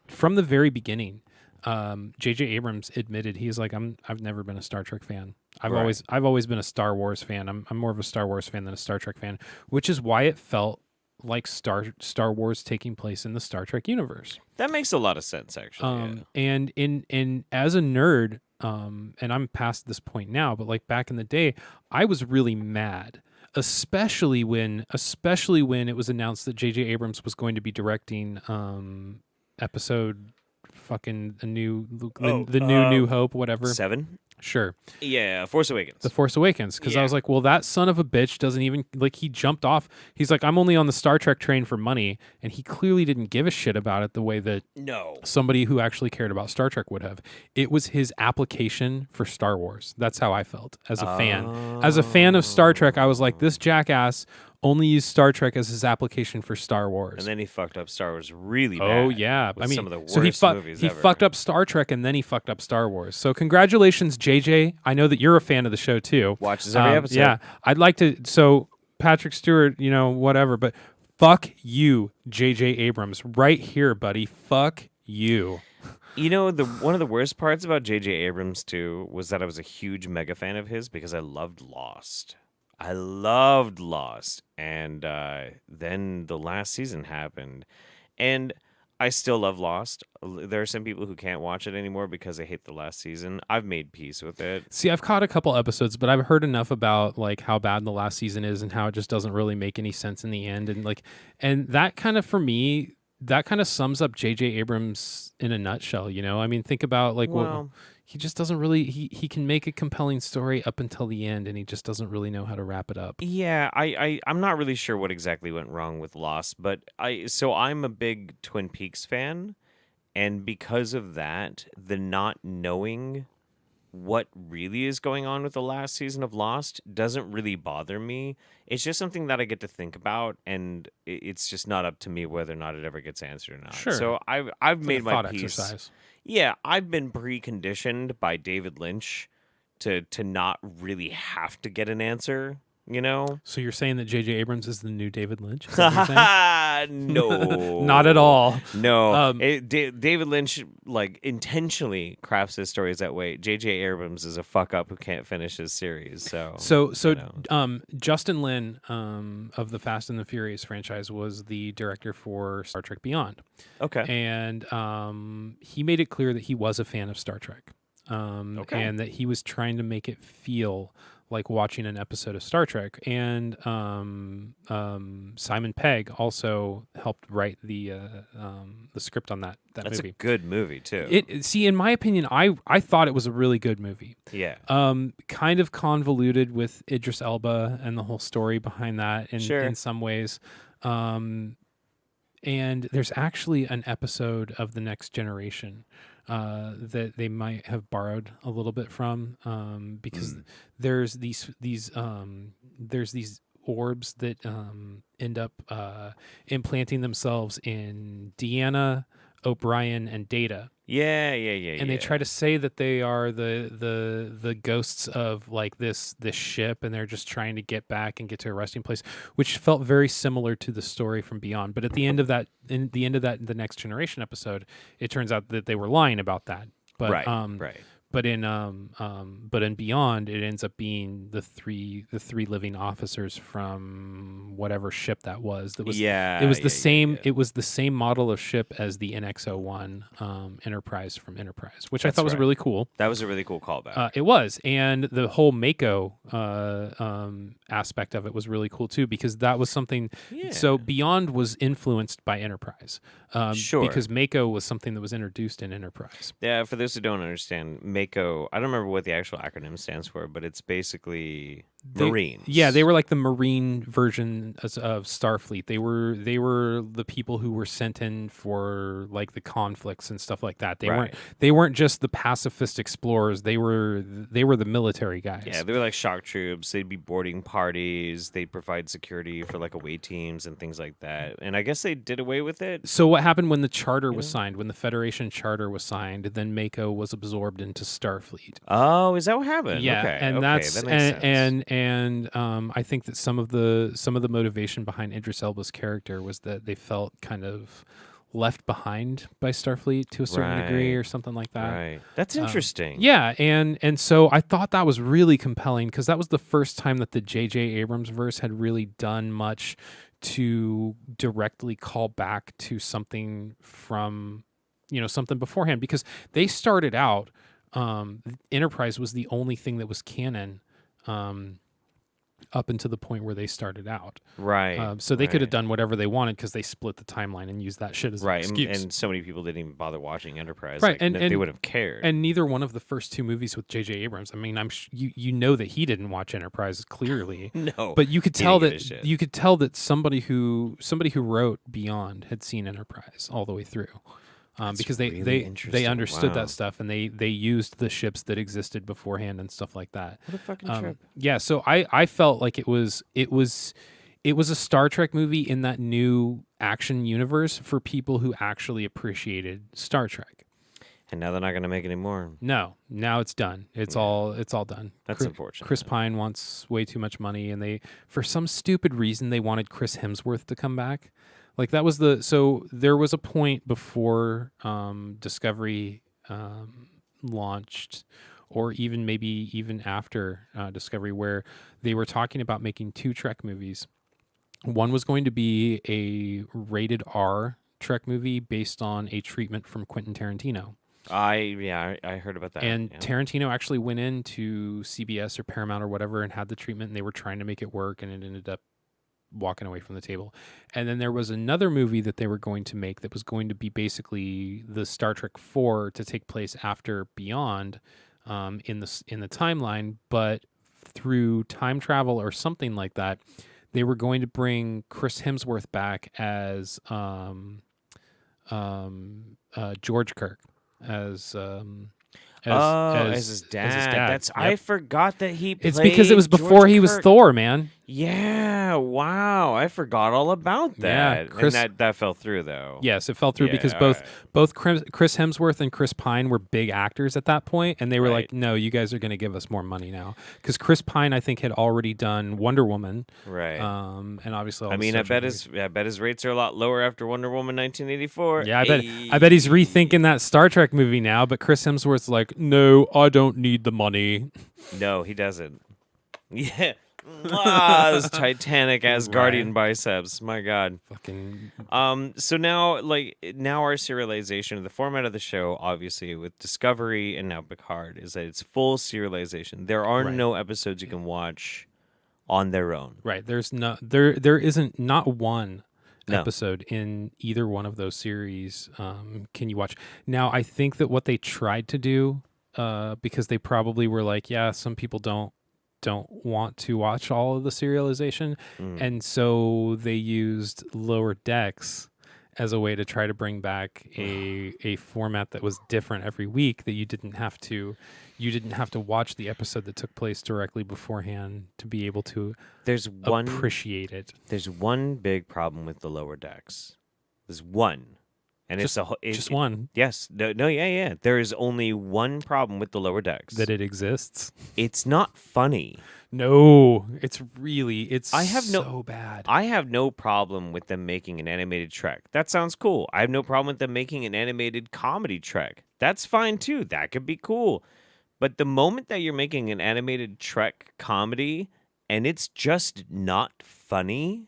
[SPEAKER 6] from the very beginning. JJ Abrams admitted he's like, I've never been a Star Trek fan. I've always been a Star Wars fan. I'm more of a Star Wars fan than a Star Trek fan, which is why it felt like Star Wars taking place in the Star Trek universe.
[SPEAKER 7] That makes a lot of sense, actually.
[SPEAKER 6] And in as a nerd, and I'm past this point now, but like back in the day, I was really mad. Especially when it was announced that JJ Abrams was going to be directing episode fucking New Hope, whatever.
[SPEAKER 7] 7?
[SPEAKER 6] Sure.
[SPEAKER 7] Yeah, Force Awakens.
[SPEAKER 6] The Force Awakens, because I
[SPEAKER 7] Yeah.
[SPEAKER 6] was like, well, that son of a bitch doesn't even, like, he jumped off. He's like, I'm only on the Star Trek train for money, and he clearly didn't give a shit about it the way that
[SPEAKER 7] No.
[SPEAKER 6] somebody who actually cared about Star Trek would have. It was his application for Star Wars. That's how I felt as a fan. As a fan of Star Trek, I was like, this jackass only used Star Trek as his application for Star Wars.
[SPEAKER 7] And then he fucked up Star Wars really bad.
[SPEAKER 6] Oh yeah,
[SPEAKER 7] with
[SPEAKER 6] I mean,
[SPEAKER 7] some of the worst
[SPEAKER 6] so
[SPEAKER 7] movies
[SPEAKER 6] he
[SPEAKER 7] ever.
[SPEAKER 6] fucked up Star Trek and then he fucked up Star Wars. So congratulations, JJ. I know that you're a fan of the show too.
[SPEAKER 7] Watches every episode.
[SPEAKER 6] Yeah, I'd like to. So Patrick Stewart, whatever, but fuck you, JJ Abrams, right here, buddy. Fuck you.
[SPEAKER 7] One of the worst parts about JJ Abrams too was that I was a huge mega fan of his because I loved Lost. And then the last season happened, and I still love Lost. There are some people who can't watch it anymore because they hate the last season. I've made peace with it.
[SPEAKER 6] See, I've caught a couple episodes, but I've heard enough about like how bad the last season is and how it just doesn't really make any sense in the end, and that kind of, for me, that kind of sums up JJ Abrams in a nutshell. I mean, think about like what he just doesn't really, he can make a compelling story up until the end, and he just doesn't really know how to wrap it up.
[SPEAKER 7] Yeah, I'm not really sure what exactly went wrong with Lost, but I'm a big Twin Peaks fan, and because of that, the not knowing what really is going on with the last season of Lost doesn't really bother me. It's just something that I get to think about, and it's just not up to me whether or not it ever gets answered or not.
[SPEAKER 6] Sure.
[SPEAKER 7] So I've
[SPEAKER 6] It's
[SPEAKER 7] made
[SPEAKER 6] like a
[SPEAKER 7] my
[SPEAKER 6] thought
[SPEAKER 7] peace.
[SPEAKER 6] exercise.
[SPEAKER 7] Yeah, I've been preconditioned by David Lynch to not really have to get an answer,
[SPEAKER 6] So you're saying that JJ Abrams is the new David Lynch? Is that what you're saying?
[SPEAKER 7] No.
[SPEAKER 6] Not at all.
[SPEAKER 7] No. David Lynch intentionally crafts his stories that way. JJ Abrams is a fuck up who can't finish his series. So
[SPEAKER 6] Justin Lin of the Fast and the Furious franchise was the director for Star Trek Beyond.
[SPEAKER 7] Okay.
[SPEAKER 6] And he made it clear that he was a fan of Star Trek.
[SPEAKER 7] Okay.
[SPEAKER 6] And that he was trying to make it feel like watching an episode of Star Trek. And Simon Pegg also helped write the script on that
[SPEAKER 7] That's
[SPEAKER 6] movie.
[SPEAKER 7] a good movie too.
[SPEAKER 6] In my opinion, I thought it was a really good movie.
[SPEAKER 7] Yeah.
[SPEAKER 6] Kind of convoluted with Idris Elba and the whole story behind that in some ways. And there's actually an episode of The Next Generation that they might have borrowed a little bit from, because there's these orbs that end up implanting themselves in Deanna, O'Brien, and Data.
[SPEAKER 7] Yeah.
[SPEAKER 6] And they try to say that they are the ghosts of like this ship, and they're just trying to get back and get to a resting place, which felt very similar to the story from Beyond. But at the end of that, the Next Generation episode, it turns out that they were lying about that. But
[SPEAKER 7] right.
[SPEAKER 6] But in Beyond, it ends up being the three living officers from whatever ship that was. It was the same. It was the same model of ship as the NX-01 Enterprise from Enterprise, which I thought was really cool.
[SPEAKER 7] That was a really cool callback.
[SPEAKER 6] It was, and the whole Mako aspect of it was really cool too, because that was something.
[SPEAKER 7] Yeah.
[SPEAKER 6] So Beyond was influenced by Enterprise,
[SPEAKER 7] Sure.
[SPEAKER 6] because Mako was something that was introduced in Enterprise.
[SPEAKER 7] Yeah, for those who don't understand, Mako, I don't remember what the actual acronym stands for, but it's basically Marines.
[SPEAKER 6] Yeah, they were like the Marine version of Starfleet. They were the people who were sent in for like the conflicts and stuff like that. They weren't just the pacifist explorers. They were the military guys.
[SPEAKER 7] Yeah, they were like shock troops. They'd be boarding parties. They'd provide security for like away teams and things like that. And I guess they did away with it.
[SPEAKER 6] So what happened when the charter was signed, when the Federation charter was signed, then Mako was absorbed into Starfleet.
[SPEAKER 7] Oh, is that what happened?
[SPEAKER 6] Yeah,
[SPEAKER 7] okay.
[SPEAKER 6] and
[SPEAKER 7] okay,
[SPEAKER 6] that's
[SPEAKER 7] that makes sense.
[SPEAKER 6] and I think that some of the motivation behind Idris Elba's character was that they felt kind of left behind by Starfleet to a certain degree or something like that.
[SPEAKER 7] Right. That's interesting.
[SPEAKER 6] Yeah, and so I thought that was really compelling, because that was the first time that the JJ Abrams verse had really done much to directly call back to something from, something beforehand, because they started out, Enterprise was the only thing that was canon up until the point where they started out.
[SPEAKER 7] Right.
[SPEAKER 6] So they could have
[SPEAKER 7] right.
[SPEAKER 6] done whatever they wanted because they split the timeline and used that shit as an
[SPEAKER 7] Right, and,
[SPEAKER 6] excuse.
[SPEAKER 7] and so many people didn't even bother watching Enterprise.
[SPEAKER 6] Right,
[SPEAKER 7] Like,
[SPEAKER 6] and-
[SPEAKER 7] they
[SPEAKER 6] and-
[SPEAKER 7] would have cared.
[SPEAKER 6] And neither one of the first two movies with JJ Abrams. I mean, you know that he didn't watch Enterprise clearly.
[SPEAKER 7] No,
[SPEAKER 6] But you could
[SPEAKER 7] he
[SPEAKER 6] tell
[SPEAKER 7] didn't give a
[SPEAKER 6] that
[SPEAKER 7] shit.
[SPEAKER 6] you could tell that somebody who wrote Beyond had seen Enterprise all the way through. Because they
[SPEAKER 7] really interesting.
[SPEAKER 6] understood
[SPEAKER 7] Wow.
[SPEAKER 6] that stuff and they used the ships that existed beforehand and stuff like that.
[SPEAKER 7] What a fucking trip.
[SPEAKER 6] Yeah, so I felt like it was a Star Trek movie in that new action universe for people who actually appreciated Star Trek.
[SPEAKER 7] And now they're not going to make any more.
[SPEAKER 6] No, now it's done. It's all done.
[SPEAKER 7] That's unfortunate.
[SPEAKER 6] Chris Pine wants way too much money, and they, for some stupid reason, they wanted Chris Hemsworth to come back. Like that was so there was a point before Discovery launched, or even after Discovery, where they were talking about making 2 Trek movies. One was going to be a rated R Trek movie based on a treatment from Quentin Tarantino.
[SPEAKER 7] I heard about that.
[SPEAKER 6] And
[SPEAKER 7] yeah.
[SPEAKER 6] Tarantino actually went into CBS or Paramount or whatever and had the treatment, and they were trying to make it work, and it ended up walking away from the table. And then there was another movie that they were going to make that was going to be basically the Star Trek 4 to take place after Beyond in the timeline, but through time travel or something like that, they were going to bring Chris Hemsworth back as George Kirk. As
[SPEAKER 7] his dad.
[SPEAKER 6] Yep.
[SPEAKER 7] I forgot that he played
[SPEAKER 6] It's because it was before
[SPEAKER 7] George
[SPEAKER 6] he was
[SPEAKER 7] Kirk.
[SPEAKER 6] Thor, man.
[SPEAKER 7] Yeah, wow. I forgot all about that.
[SPEAKER 6] Chris-
[SPEAKER 7] and that fell through, though.
[SPEAKER 6] Yes, it fell through
[SPEAKER 7] Yeah,
[SPEAKER 6] because
[SPEAKER 7] all
[SPEAKER 6] both Chris Hemsworth and Chris Pine were big actors at that point, and they were
[SPEAKER 7] Right.
[SPEAKER 6] like, "No, you guys are going to give us more money now." Because Chris Pine, I think, had already done Wonder Woman,
[SPEAKER 7] Right.
[SPEAKER 6] and obviously, all
[SPEAKER 7] I
[SPEAKER 6] the
[SPEAKER 7] mean,
[SPEAKER 6] Star
[SPEAKER 7] I
[SPEAKER 6] Trek
[SPEAKER 7] bet his rates are a lot lower after Wonder Woman 1984.
[SPEAKER 6] Yeah, I bet he's rethinking that Star Trek movie now. But Chris Hemsworth's like, "No, I don't need the money."
[SPEAKER 7] No, he doesn't. Yeah. Those Titanic Asgardian biceps. My God.
[SPEAKER 6] Fucking
[SPEAKER 7] So now our serialization, the format of the show, obviously with Discovery and now Picard, is that it's full serialization. There are
[SPEAKER 6] Right.
[SPEAKER 7] no episodes you can watch on their own.
[SPEAKER 6] right. There isn't not one
[SPEAKER 7] No.
[SPEAKER 6] episode in either one of those series. Can you watch now? I think that what they tried to do, because they probably were like, yeah, some people don't want to watch all of the serialization, and so they used Lower Decks as a way to try to bring back a format that was different every week, that you didn't have to watch the episode that took place directly beforehand to be able to appreciate it.
[SPEAKER 7] There's one big problem with the Lower Decks. There's one. And
[SPEAKER 6] Just one.
[SPEAKER 7] Yes. No, yeah. There is only one problem with the Lower Decks.
[SPEAKER 6] That it exists.
[SPEAKER 7] It's not funny.
[SPEAKER 6] No, it's so bad.
[SPEAKER 7] I have no problem with them making an animated Trek. That sounds cool. I have no problem with them making an animated comedy Trek. That's fine too. That could be cool. But the moment that you're making an animated Trek comedy and it's just not funny,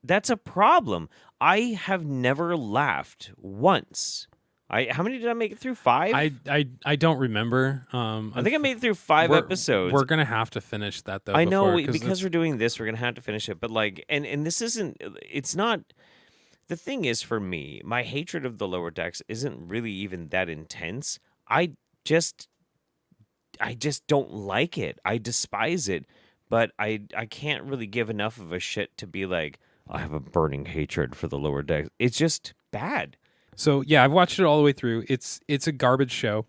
[SPEAKER 7] that's a problem. I have never laughed once. How many did I make it through? 5?
[SPEAKER 6] I don't remember.
[SPEAKER 7] I think I made it through 5 episodes.
[SPEAKER 6] We're gonna have to finish that though.
[SPEAKER 7] I know
[SPEAKER 6] because
[SPEAKER 7] because we're doing this, we're gonna have to finish it. But and this isn't. It's not. The thing is, for me, my hatred of the Lower Decks isn't really even that intense. I just don't like it. I despise it. But I can't really give enough of a shit to be like, I have a burning hatred for the Lower Decks. It's just bad.
[SPEAKER 6] So yeah, I've watched it all the way through. It's a garbage show.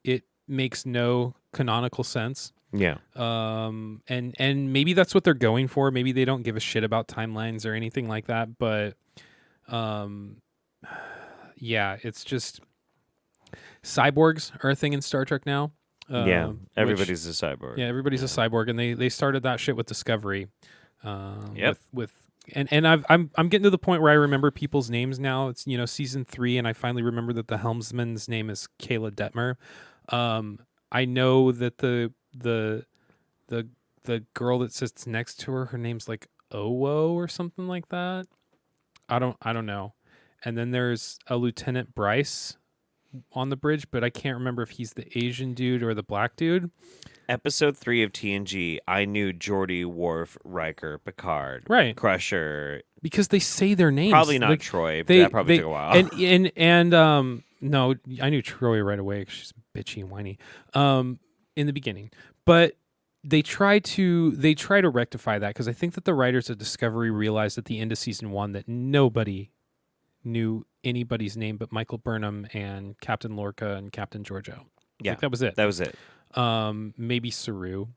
[SPEAKER 6] It makes no canonical sense.
[SPEAKER 7] Yeah.
[SPEAKER 6] And maybe that's what they're going for. Maybe they don't give a shit about timelines or anything like that. But yeah, it's just cyborgs are a thing in Star Trek now.
[SPEAKER 7] Yeah. Everybody's a cyborg.
[SPEAKER 6] Yeah, everybody's a cyborg, and they started that shit with Discovery.
[SPEAKER 7] Yep.
[SPEAKER 6] And I'm getting to the point where I remember people's names now. It's season 3, and I finally remember that the helmsman's name is Kayla Detmer. I know that the girl that sits next to her name's like Owo or something like that. I don't know. And then there's a Lieutenant Bryce on the bridge, but I can't remember if he's the Asian dude or the black dude.
[SPEAKER 7] Episode 3 of TNG, I knew Geordi, Worf, Riker, Picard,
[SPEAKER 6] Right.
[SPEAKER 7] Crusher.
[SPEAKER 6] Because they say their names.
[SPEAKER 7] Probably not
[SPEAKER 6] Like,
[SPEAKER 7] Troy, but that probably took a while.
[SPEAKER 6] And no, I knew Troy right away 'cause she's bitchy and whiny in the beginning. But they try to rectify that because I think that the writers of Discovery realized at the end of season 1 that nobody knew anybody's name but Michael Burnham and Captain Lorca and Captain Giorgio.
[SPEAKER 7] Yeah,
[SPEAKER 6] Like, that was it.
[SPEAKER 7] That was it.
[SPEAKER 6] Maybe Saru.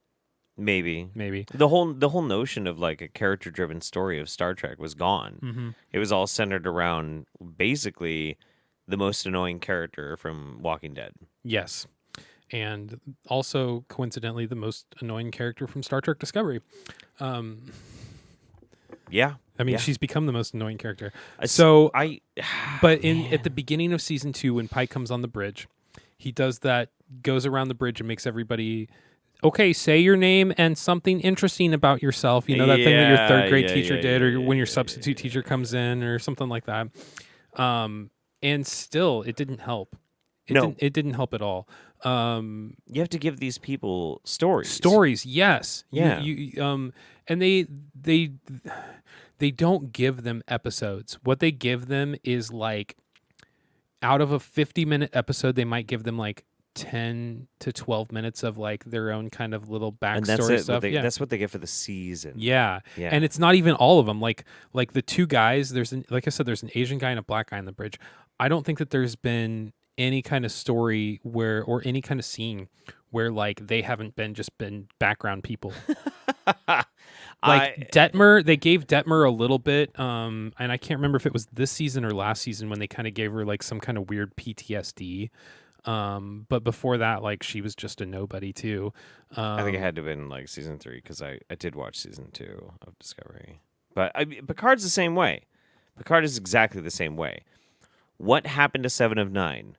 [SPEAKER 7] Maybe.
[SPEAKER 6] The
[SPEAKER 7] The whole notion of like a character-driven story of Star Trek was gone.
[SPEAKER 6] Mm-hmm.
[SPEAKER 7] It was all centered around basically the most annoying character from Walking Dead.
[SPEAKER 6] Yes. And also, coincidentally, the most annoying character from Star Trek Discovery.
[SPEAKER 7] Yeah.
[SPEAKER 6] I mean,
[SPEAKER 7] yeah.
[SPEAKER 6] she's become the most annoying character.
[SPEAKER 7] I-
[SPEAKER 6] So,
[SPEAKER 7] I
[SPEAKER 6] but at the beginning of season 2, when Pike comes on the bridge, he does that, goes around the bridge and makes everybody, okay, say your name and something interesting about yourself. You know, that thing that your third grade teacher did, or when your substitute teacher comes in, or something like that. And still, it didn't help. It didn't help at all.
[SPEAKER 7] you have to give these people stories.
[SPEAKER 6] Stories, yes.
[SPEAKER 7] Yeah.
[SPEAKER 6] And they don't give them episodes. What they give them is like, out of a 50-minute episode, they might give them like 10 to 12 minutes of like their own kind of little backstory
[SPEAKER 7] And that's it.
[SPEAKER 6] stuff.
[SPEAKER 7] That's what they get for the season.
[SPEAKER 6] Yeah.
[SPEAKER 7] Yeah.
[SPEAKER 6] And it's not even all of them. Like the two guys, like I said, there's an Asian guy and a black guy on the bridge. I don't think that there's been any kind of story or any kind of scene where like they haven't been background people. Like Detmer, they gave Detmer a little bit, and I can't remember if it was this season or last season when they kind of gave her like some kind of weird PTSD. But before that, like she was just a nobody too.
[SPEAKER 7] I think it had to have been like season 3 because I did watch season 2 of Discovery. But Picard's the same way. Picard is exactly the same way. What happened to 7 of 9?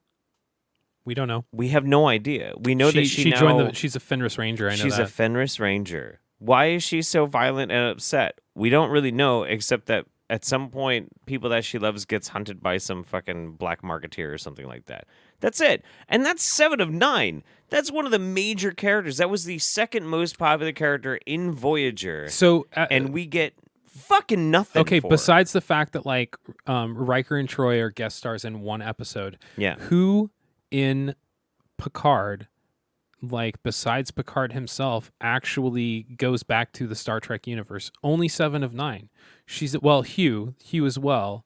[SPEAKER 6] We don't know.
[SPEAKER 7] We have no idea. We know that she now,
[SPEAKER 6] joined she's a Fenris Ranger. I know
[SPEAKER 7] she's
[SPEAKER 6] that.
[SPEAKER 7] a Fenris Ranger. Why is she so violent and upset? We don't really know, except that at some point, people that she loves gets hunted by some fucking black marketeer or something like that. That's it. And that's 7 of 9. That's one of the major characters. That was the second most popular character in Voyager.
[SPEAKER 6] So,
[SPEAKER 7] and we get fucking nothing.
[SPEAKER 6] Okay,
[SPEAKER 7] for
[SPEAKER 6] besides the fact that like Riker and Troy are guest stars in one episode.
[SPEAKER 7] Yeah.
[SPEAKER 6] Who in Picard, like besides Picard himself, actually goes back to the Star Trek universe? Only 7 of 9. Hugh as well.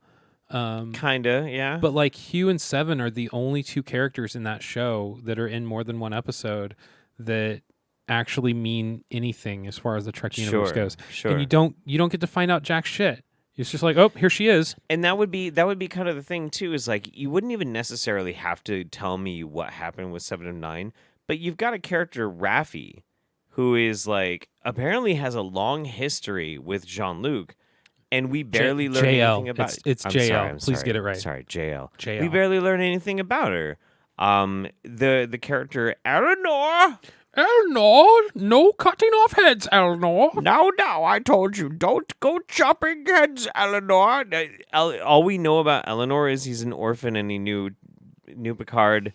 [SPEAKER 7] Kinda, yeah.
[SPEAKER 6] But like Hugh and 7 are the only two characters in that show that are in more than one episode that actually mean anything as far as the Trek universe goes.
[SPEAKER 7] Sure.
[SPEAKER 6] And you don't get to find out jack shit. It's just like, oh, here she is.
[SPEAKER 7] And that would be kind of the thing too, is like you wouldn't even necessarily have to tell me what happened with 7 of 9, but you've got a character, Raffi, who is like apparently has a long history with Jean-Luc, and we barely learn anything about it.
[SPEAKER 6] It's JL. Please get it right.
[SPEAKER 7] Sorry, JL.
[SPEAKER 6] JL.
[SPEAKER 7] We barely learn anything about her. The character Eleanor.
[SPEAKER 6] Eleanor, no cutting off heads, Eleanor.
[SPEAKER 7] Now, I told you, don't go chopping heads, Eleanor. All we know about Eleanor is he's an orphan and he knew Picard,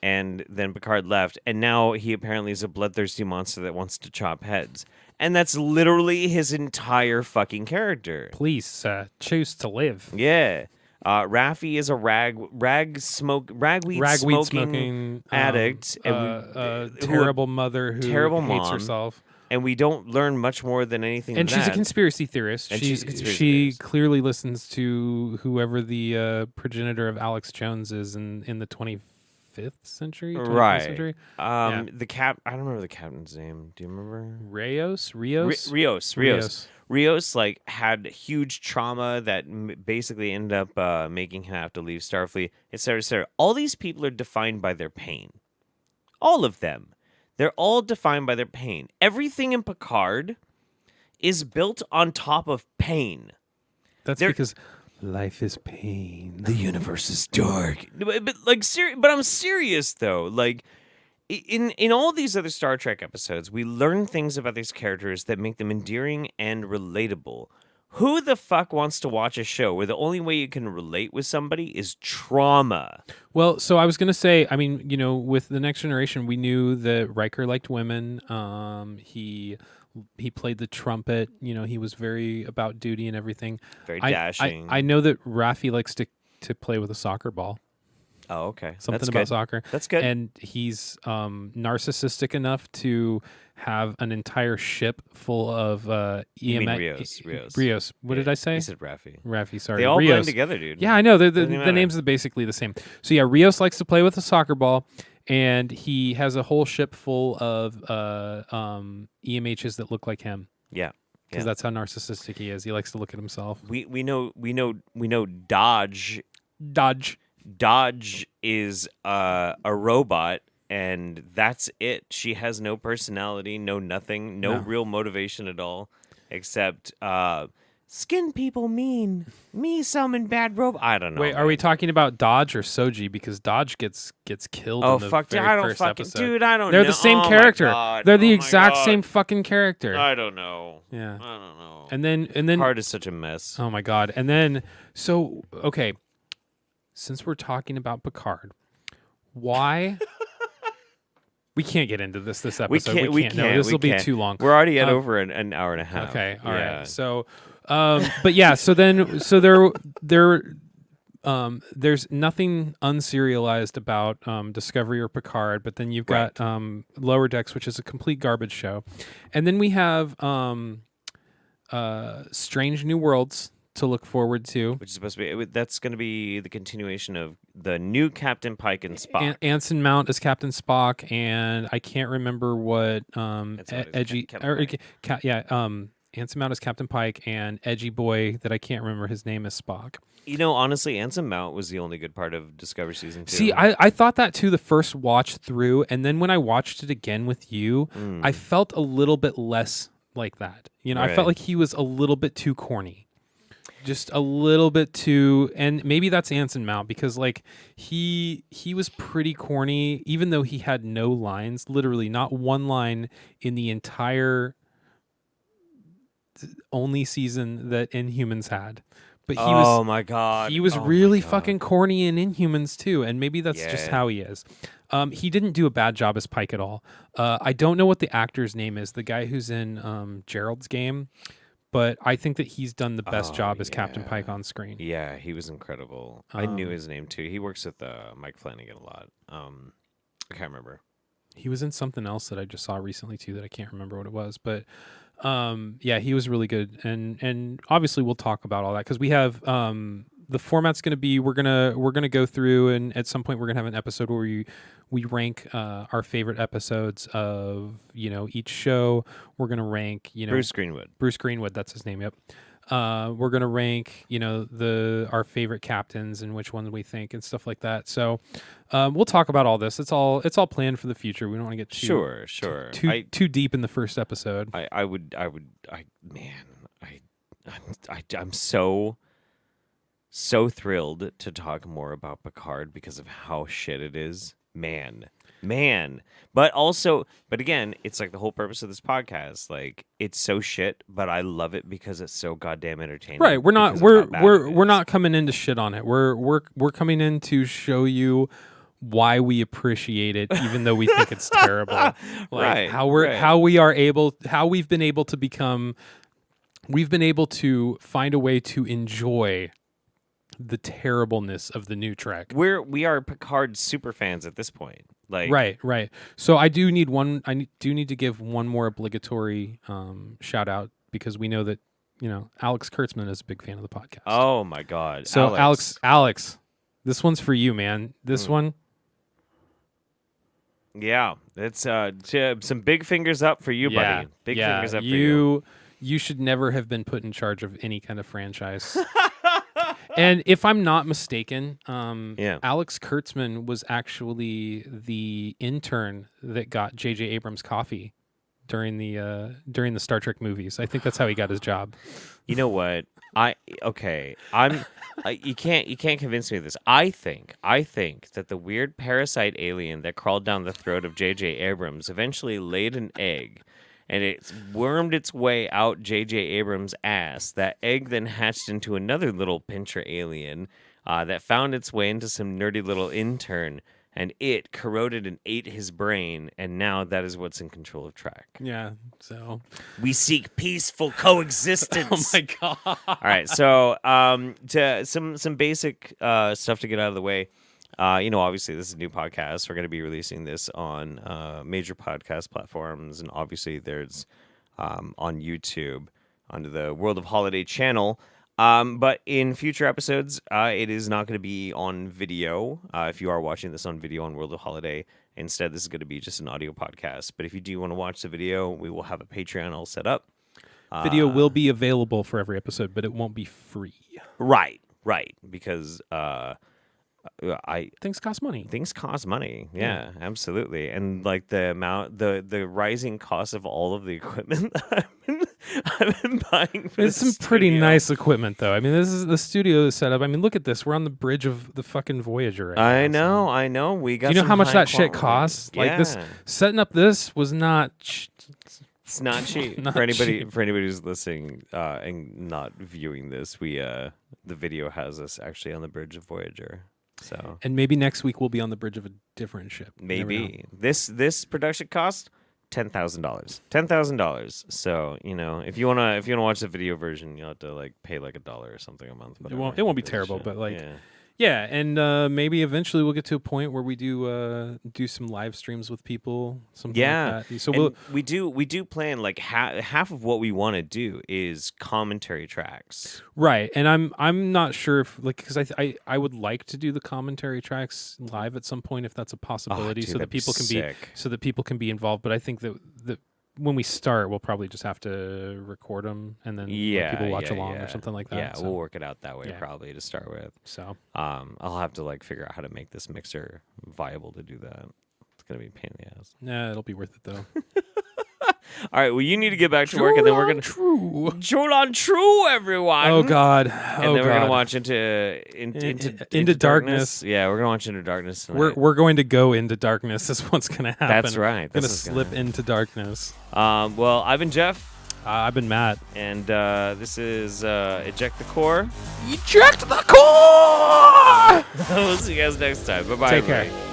[SPEAKER 7] and then Picard left, and now he apparently is a bloodthirsty monster that wants to chop heads. And that's literally his entire fucking character.
[SPEAKER 6] Please choose to live.
[SPEAKER 7] Yeah. Raffi is a ragweed smoking addict.
[SPEAKER 6] Terrible mother who
[SPEAKER 7] terrible
[SPEAKER 6] hates
[SPEAKER 7] mom.
[SPEAKER 6] herself.
[SPEAKER 7] And we don't learn much more than anything.
[SPEAKER 6] And
[SPEAKER 7] than
[SPEAKER 6] she's
[SPEAKER 7] that.
[SPEAKER 6] a conspiracy theorist.
[SPEAKER 7] And she's a conspiracy
[SPEAKER 6] she
[SPEAKER 7] theorist.
[SPEAKER 6] clearly listens to whoever the progenitor of Alex Jones is in the 25th century? 25th
[SPEAKER 7] Right.
[SPEAKER 6] Century?
[SPEAKER 7] I don't remember the captain's name. Do you remember?
[SPEAKER 6] Rios?
[SPEAKER 7] Rios like had huge trauma that basically ended up making him have to leave Starfleet, etc., etc. All these people are defined by their pain. All of them. They're all defined by their pain. Everything in Picard is built on top of pain.
[SPEAKER 6] That's because life is pain.
[SPEAKER 7] The universe is dark. But I'm serious though. Like in all these other Star Trek episodes, we learn things about these characters that make them endearing and relatable. Who the fuck wants to watch a show where the only way you can relate with somebody is trauma?
[SPEAKER 6] Well, so I was gonna say, I mean, with the Next Generation, we knew that Riker liked women. He played the trumpet. He was very about duty and everything.
[SPEAKER 7] Very dashing.
[SPEAKER 6] I know that Raffi likes to play with a soccer ball.
[SPEAKER 7] Oh, okay.
[SPEAKER 6] Something
[SPEAKER 7] That's
[SPEAKER 6] about
[SPEAKER 7] good.
[SPEAKER 6] soccer.
[SPEAKER 7] That's good.
[SPEAKER 6] And he's narcissistic enough to have an entire ship full of
[SPEAKER 7] You mean
[SPEAKER 6] EMS.
[SPEAKER 7] Rios.
[SPEAKER 6] Rios. What did I say?
[SPEAKER 7] You said Raffi.
[SPEAKER 6] Raffi, sorry.
[SPEAKER 7] They all
[SPEAKER 6] Rios.
[SPEAKER 7] blend together, dude.
[SPEAKER 6] Yeah, I know. The
[SPEAKER 7] Doesn't matter.
[SPEAKER 6] names are basically the same. So yeah, Rios likes to play with a soccer ball, and he has a whole ship full of EMHs that look like him.
[SPEAKER 7] Yeah.
[SPEAKER 6] Because that's how narcissistic he is. He likes to look at himself.
[SPEAKER 7] We know Dodge. Dodge is a robot, and that's it. She has no personality, no nothing, no real motivation at all, except skin people mean. Me summon bad robot. I don't know.
[SPEAKER 6] Wait, are we talking about Dodge or Soji? Because Dodge gets killed
[SPEAKER 7] Oh
[SPEAKER 6] in the
[SPEAKER 7] fuck!
[SPEAKER 6] very
[SPEAKER 7] I don't
[SPEAKER 6] first
[SPEAKER 7] fucking
[SPEAKER 6] episode.
[SPEAKER 7] dude. I don't.
[SPEAKER 6] They're
[SPEAKER 7] know.
[SPEAKER 6] the same
[SPEAKER 7] Oh my
[SPEAKER 6] character.
[SPEAKER 7] God.
[SPEAKER 6] They're the
[SPEAKER 7] Oh my
[SPEAKER 6] exact
[SPEAKER 7] God.
[SPEAKER 6] same fucking character.
[SPEAKER 7] I don't know.
[SPEAKER 6] Yeah.
[SPEAKER 7] I don't know.
[SPEAKER 6] And then
[SPEAKER 7] Picard is such a mess.
[SPEAKER 6] oh my god. And then so okay, since we're talking about Picard, why we can't get into this episode.
[SPEAKER 7] We can't.
[SPEAKER 6] No, this
[SPEAKER 7] we
[SPEAKER 6] will be
[SPEAKER 7] can't.
[SPEAKER 6] too long.
[SPEAKER 7] We're already at over an hour and a half.
[SPEAKER 6] Okay, all right.
[SPEAKER 7] Yeah.
[SPEAKER 6] So but yeah, so there's nothing unserialized about Discovery or Picard, but then you've got Lower Decks, which is a complete garbage show. And then we have Strange New Worlds to look forward to.
[SPEAKER 7] Which is supposed to be that's going to be the continuation of the new Captain Pike and Spock.
[SPEAKER 6] Anson Mount as Captain Spock, and I can't remember what Edgy Anson Mount as Captain Pike, and Edgy Boy that I can't remember his name is Spock.
[SPEAKER 7] Honestly, Anson Mount was the only good part of Discovery Season 2.
[SPEAKER 6] See, I thought that too the first watch through, and then when I watched it again with you, I felt a little bit less like that. I felt like he was a little bit too corny. Just a little bit too, and maybe that's Anson Mount because like he was pretty corny, even though he had no lines, literally not one line in the entire only season that Inhumans had. But
[SPEAKER 7] my god,
[SPEAKER 6] he was really fucking corny in Inhumans too, and maybe that's just how he is. He didn't do a bad job as Pike at all. I don't know what the actor's name is, the guy who's in Gerald's Game. But I think that he's done the best job as Captain Pike on screen.
[SPEAKER 7] Yeah, he was incredible. I knew his name too. He works with Mike Flanagan a lot. I can't remember.
[SPEAKER 6] He was in something else that I just saw recently too that I can't remember what it was. But yeah, he was really good. And obviously we'll talk about all that because we have the format's going to be we're gonna go through, and at some point we're gonna have an episode where we rank our favorite episodes of each show. We're gonna rank
[SPEAKER 7] Bruce Greenwood,
[SPEAKER 6] that's his name. Yep. We're gonna rank our favorite captains and which ones we think and stuff like that. So we'll talk about all this. It's all planned for the future. We don't want to get too deep in the first episode.
[SPEAKER 7] I'm so thrilled to talk more about Picard because of how shit it is. Man. But again, it's like the whole purpose of this podcast. Like, it's so shit, but I love it because it's so goddamn entertaining.
[SPEAKER 6] Right. We're not coming in to shit on it. We're coming in to show you why we appreciate it, even though we think it's terrible. Like how we've been able to find a way to enjoy the terribleness of the new Trek.
[SPEAKER 7] We are Picard super fans at this point. Like,
[SPEAKER 6] right. So I do need to give one more obligatory shout out because we know that Alex Kurtzman is a big fan of the podcast.
[SPEAKER 7] Oh my god.
[SPEAKER 6] So Alex, this one's for you, man. This one.
[SPEAKER 7] Yeah, it's some big fingers up for you, buddy. Big fingers up for you.
[SPEAKER 6] You should never have been put in charge of any kind of franchise. And if I'm not mistaken, Alex Kurtzman was actually the intern that got JJ Abrams coffee during the Star Trek movies. I think that's how he got his job.
[SPEAKER 7] You know what? You can't convince me of this. I think that the weird parasite alien that crawled down the throat of JJ Abrams eventually laid an egg. and it's wormed its way out JJ Abrams' ass. That egg then hatched into another little pincher alien that found its way into some nerdy little intern, and it corroded and ate his brain, and now that is what's in control of Trek.
[SPEAKER 6] Yeah, so.
[SPEAKER 7] We seek peaceful coexistence.
[SPEAKER 6] Oh my God.
[SPEAKER 7] All right, so to some basic stuff to get out of the way. Obviously this is a new podcast. We're going to be releasing this on major podcast platforms, and obviously there's on YouTube under the World of Holiday channel. But in future episodes, it is not going to be on video. If you are watching this on video on World of Holiday, instead this is going to be just an audio podcast. But if you do want to watch the video, we will have a Patreon all set up.
[SPEAKER 6] Video will be available for every episode, but it won't be free.
[SPEAKER 7] Right, because
[SPEAKER 6] Things cost money.
[SPEAKER 7] Things cost money. Yeah, absolutely. And like the amount, the rising cost of all of the equipment that I've been buying for
[SPEAKER 6] It's some pretty nice equipment, though. I mean, this is the studio set up. I mean, look at this. We're on the bridge of the fucking Voyager right now.
[SPEAKER 7] I know. We got.
[SPEAKER 6] Do you know
[SPEAKER 7] some
[SPEAKER 6] how much
[SPEAKER 7] high
[SPEAKER 6] that shit
[SPEAKER 7] quality.
[SPEAKER 6] costs? Like
[SPEAKER 7] Yeah.
[SPEAKER 6] this, setting up this was not.
[SPEAKER 7] It's not cheap.
[SPEAKER 6] Not
[SPEAKER 7] for anybody
[SPEAKER 6] cheap.
[SPEAKER 7] who's listening and not viewing this, we the video has us actually on the bridge of Voyager. So
[SPEAKER 6] And maybe next week we'll be on the bridge of a different ship. You never know.
[SPEAKER 7] maybe this production cost $10,000. So if you wanna watch the video version, you'll have to like pay like $1 or something a month.
[SPEAKER 6] It won't be terrible, but like.
[SPEAKER 7] yeah.
[SPEAKER 6] Yeah, and maybe eventually we'll get to a point where we do some live streams with people, something like that. So
[SPEAKER 7] And we do plan like half of what we want to do is commentary tracks.
[SPEAKER 6] right, and I'm not sure if because I would like to do the commentary tracks live at some point if that's a possibility,
[SPEAKER 7] dude,
[SPEAKER 6] so that
[SPEAKER 7] that'd be
[SPEAKER 6] people can
[SPEAKER 7] sick.
[SPEAKER 6] be involved. But I think that when we start, we'll probably just have to record them and then let people watch along or something like that.
[SPEAKER 7] Yeah,
[SPEAKER 6] so,
[SPEAKER 7] we'll work it out that way
[SPEAKER 6] Yeah.
[SPEAKER 7] probably to start with.
[SPEAKER 6] So
[SPEAKER 7] I'll have to like figure out how to make this mixer viable to do that. It's gonna be a pain in the ass.
[SPEAKER 6] yeah, it'll be worth it though.
[SPEAKER 7] All right, well, you need to get back to work, and then we're gonna
[SPEAKER 6] True.
[SPEAKER 7] Jewel on True, everyone.
[SPEAKER 6] Oh God.
[SPEAKER 7] And then we're gonna watch into
[SPEAKER 6] Darkness.
[SPEAKER 7] Yeah, we're gonna watch Into Darkness tonight.
[SPEAKER 6] We're going to go into darkness. Is what's going to happen.
[SPEAKER 7] That's right.
[SPEAKER 6] We're going to
[SPEAKER 7] That's what's
[SPEAKER 6] slip
[SPEAKER 7] gonna
[SPEAKER 6] into darkness.
[SPEAKER 7] Well, I've been Jeff,
[SPEAKER 6] I've been Matt.
[SPEAKER 7] and this is Eject the Core.
[SPEAKER 6] Eject the core.
[SPEAKER 7] We'll see you guys next time. Bye bye.
[SPEAKER 6] Take care.